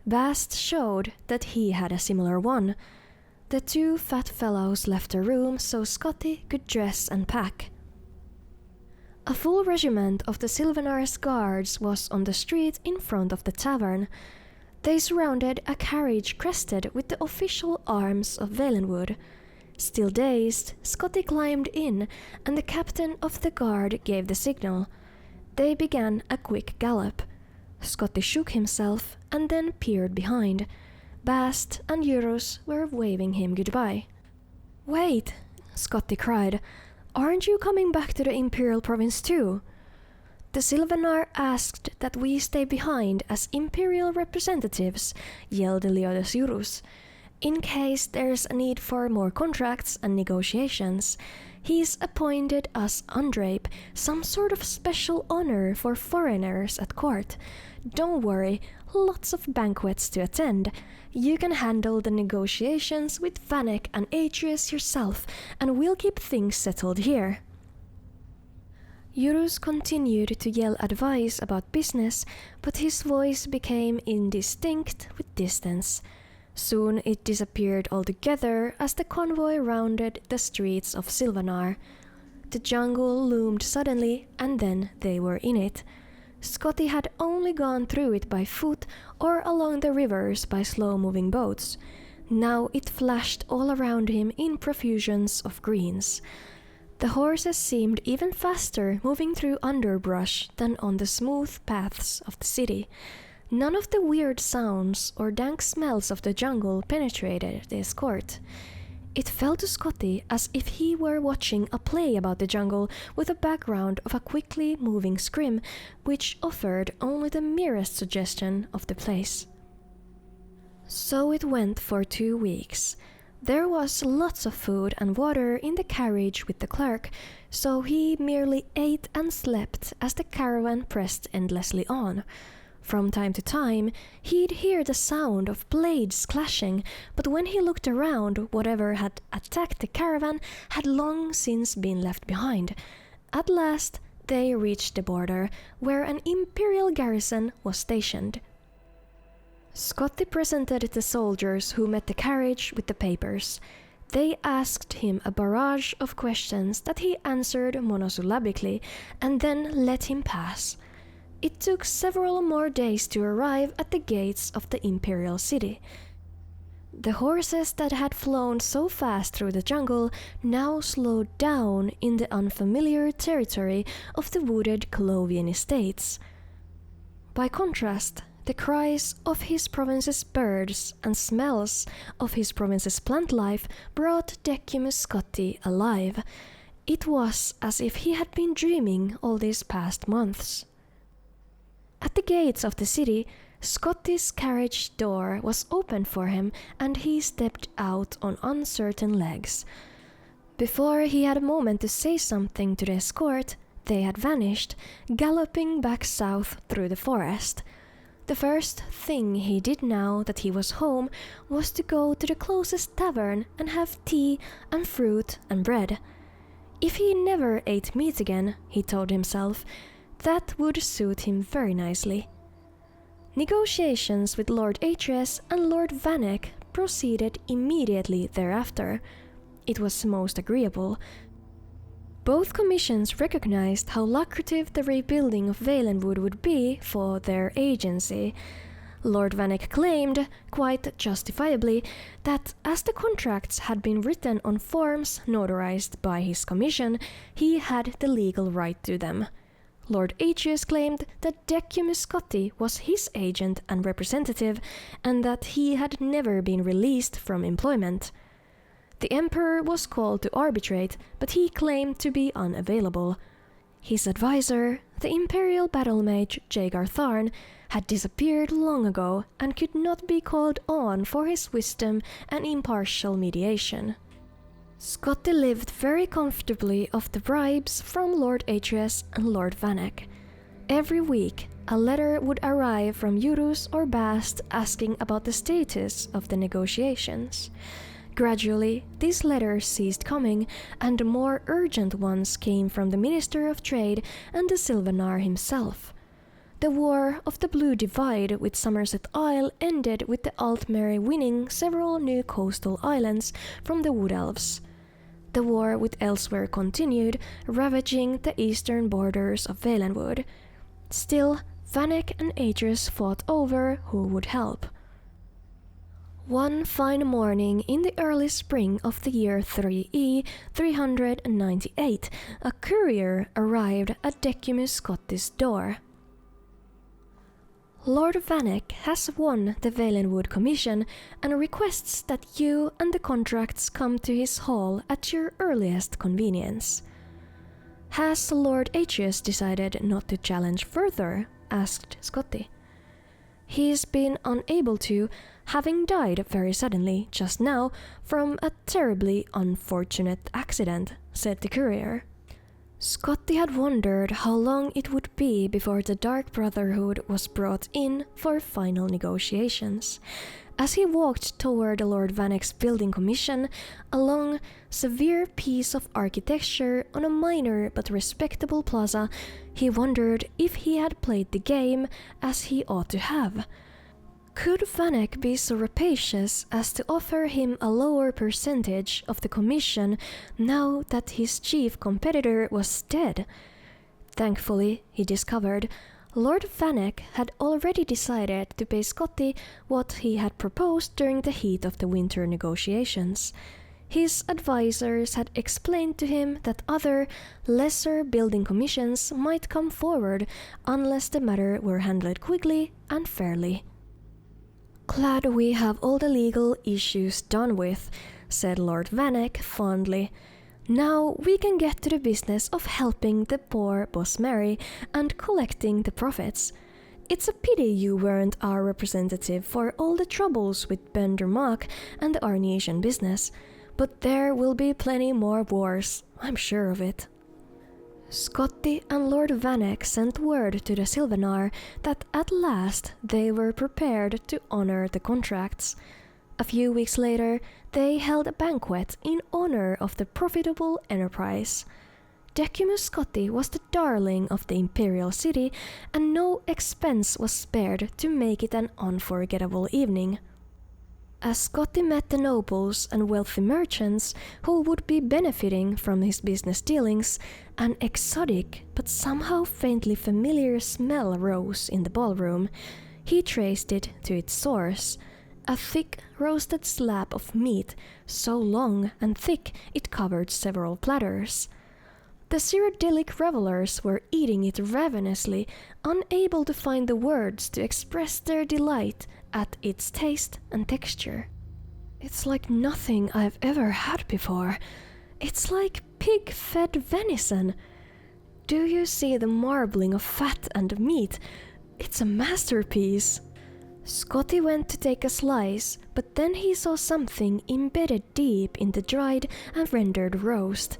Bast showed that he had a similar one. The two fat fellows left the room so Scotti could dress and pack. A full regiment of the Silvenar's guards was on the street in front of the tavern. They surrounded a carriage crested with the official arms of Valenwood. Still dazed, Scotti climbed in, and the captain of the guard gave the signal. They began a quick gallop. Scotti shook himself and then peered behind. Bast and Eurus were waving him goodbye. Wait, Scotti cried. Aren't you coming back to the Imperial Province too? The Silvenar asked that we stay behind as imperial representatives, yelled Leodes Jurus. In case there's a need for more contracts and negotiations, he's appointed us undrape, some sort of special honor for foreigners at court. Don't worry, lots of banquets to attend. You can handle the negotiations with Vanek and Atreus yourself, and we'll keep things settled here. Jurus continued to yell advice about business, but his voice became indistinct with distance. Soon it disappeared altogether as the convoy rounded the streets of Silvenar. The jungle loomed suddenly, and then they were in it. Scotti had only gone through it by foot or along the rivers by slow-moving boats. Now it flashed all around him in profusions of greens. The horses seemed even faster moving through underbrush than on the smooth paths of the city. None of the weird sounds or dank smells of the jungle penetrated the escort. It felt to Scotti as if he were watching a play about the jungle with a background of a quickly moving scrim, which offered only the merest suggestion of the place. So it went for 2 weeks. There was lots of food and water in the carriage with the clerk, so he merely ate and slept as the caravan pressed endlessly on. From time to time, he'd hear the sound of blades clashing, but when he looked around, whatever had attacked the caravan had long since been left behind. At last, they reached the border, where an imperial garrison was stationed. Scotti presented the soldiers who met the carriage with the papers. They asked him a barrage of questions that he answered monosyllabically, and then let him pass. It took several more days to arrive at the gates of the imperial city. The horses that had flown so fast through the jungle now slowed down in the unfamiliar territory of the wooded Clovian estates. By contrast, the cries of his province's birds and smells of his province's plant life brought Decumus Scotti alive. It was as if he had been dreaming all these past months. At the gates of the city, Scotti's carriage door was opened for him, and he stepped out on uncertain legs. Before he had a moment to say something to the escort, they had vanished, galloping back south through the forest. The first thing he did now that he was home was to go to the closest tavern and have tea and fruit and bread. If he never ate meat again, he told himself, that would suit him very nicely. Negotiations with Lord Atreus and Lord Vanek proceeded immediately thereafter. It was most agreeable. Both commissions recognized how lucrative the rebuilding of Valenwood would be for their agency. Lord Vanek claimed, quite justifiably, that as the contracts had been written on forms notarized by his commission, he had the legal right to them. Lord Atreus claimed that Decumus Scotti was his agent and representative, and that he had never been released from employment. The Emperor was called to arbitrate, but he claimed to be unavailable. His advisor, the Imperial battle mage Jagar Tharn, had disappeared long ago and could not be called on for his wisdom and impartial mediation. Scotti lived very comfortably off the bribes from Lord Atreus and Lord Vanek. Every week, a letter would arrive from Jurus or Bast asking about the status of the negotiations. Gradually, these letters ceased coming, and more urgent ones came from the Minister of Trade and the Silvenar himself. The War of the Blue Divide with Summerset Isle ended with the Altmerry winning several new coastal islands from the Wood Elves. The war with Elsweyr continued, ravaging the eastern borders of Valenwood. Still, Vanek and Atreus fought over who would help. One fine morning in the early spring of the year 3E 398, a courier arrived at Decumus Scotti's door. Lord Vanek has won the Valenwood commission and requests that you and the contracts come to his hall at your earliest convenience. Has Lord Aetius decided not to challenge further? Asked Scotti. He's been unable to, having died very suddenly just now from a terribly unfortunate accident, said the courier. Scotti had wondered how long it would be before the Dark Brotherhood was brought in for final negotiations. As he walked toward Lord Vanek's building commission, a long, severe piece of architecture on a minor but respectable plaza, he wondered if he had played the game as he ought to have. Could Vanek be so rapacious as to offer him a lower percentage of the commission now that his chief competitor was dead? Thankfully, he discovered, Lord Vanek had already decided to pay Scotti what he had proposed during the heat of the winter negotiations. His advisors had explained to him that other, lesser building commissions might come forward unless the matter were handled quickly and fairly. "Glad we have all the legal issues done with," said Lord Vanek fondly. "Now we can get to the business of helping the poor boss marry and collecting the profits. It's a pity you weren't our representative for all the troubles with Bendermark and the Arnesian business, but there will be plenty more wars, I'm sure of it." Scotti and Lord Vanek sent word to the Silvenar that at last they were prepared to honor the contracts. A few weeks later, they held a banquet in honor of the profitable enterprise. Decumus Scotti was the darling of the imperial city, and no expense was spared to make it an unforgettable evening. As Scotti met the nobles and wealthy merchants who would be benefiting from his business dealings, an exotic but somehow faintly familiar smell rose in the ballroom. He traced it to its source. A thick roasted slab of meat, so long and thick it covered several platters. The cyrodiilic revelers were eating it ravenously, unable to find the words to express their delight at its taste and texture. "It's like nothing I've ever had before. It's like pig-fed venison. Do you see the marbling of fat and meat? It's a masterpiece." Scotti went to take a slice, but then he saw something embedded deep in the dried and rendered roast.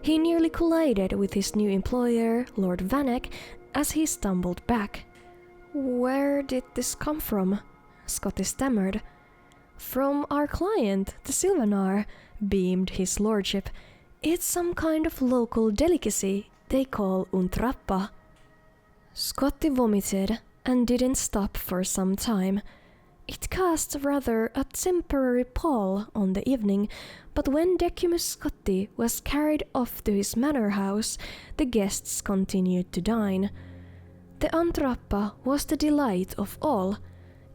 He nearly collided with his new employer, Lord Vanek, as he stumbled back. "Where did this come from?" Scotti stammered. "From our client, the Silvenar," beamed his lordship. "It's some kind of local delicacy they call untrappa." Scotti vomited and didn't stop for some time. It cast rather a temporary pall on the evening, but when Decumus Scotti was carried off to his manor house, the guests continued to dine. The antrappa was the delight of all,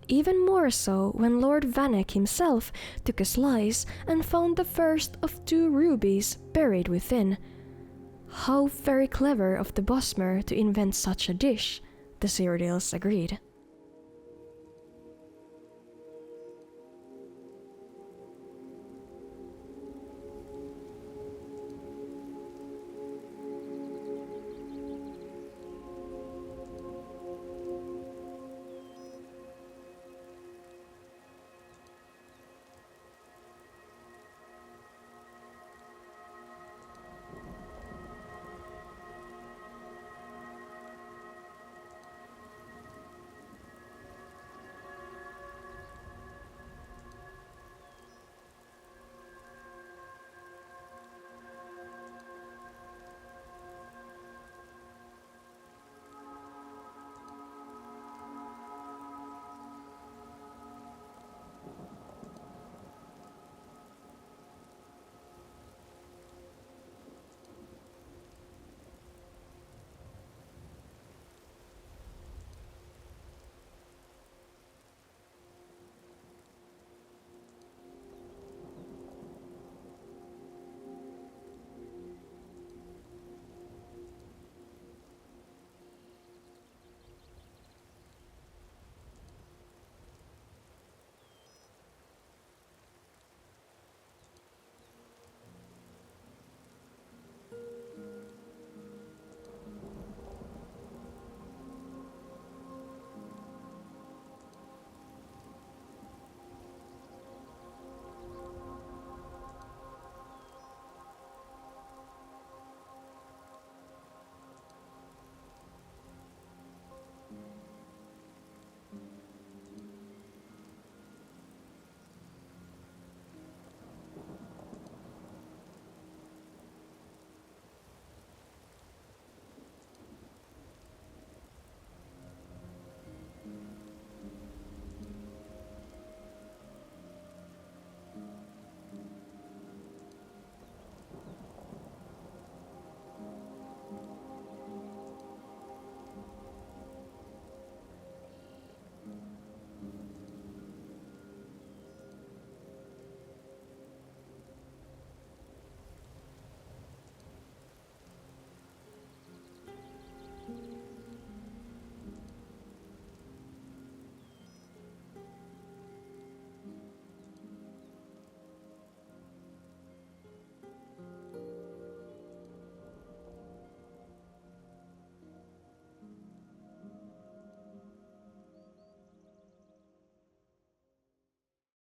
even more so when Lord Vanek himself took a slice and found the first of 2 rubies buried within. How very clever of the Bosmer to invent such a dish, the Cyrodiils agreed.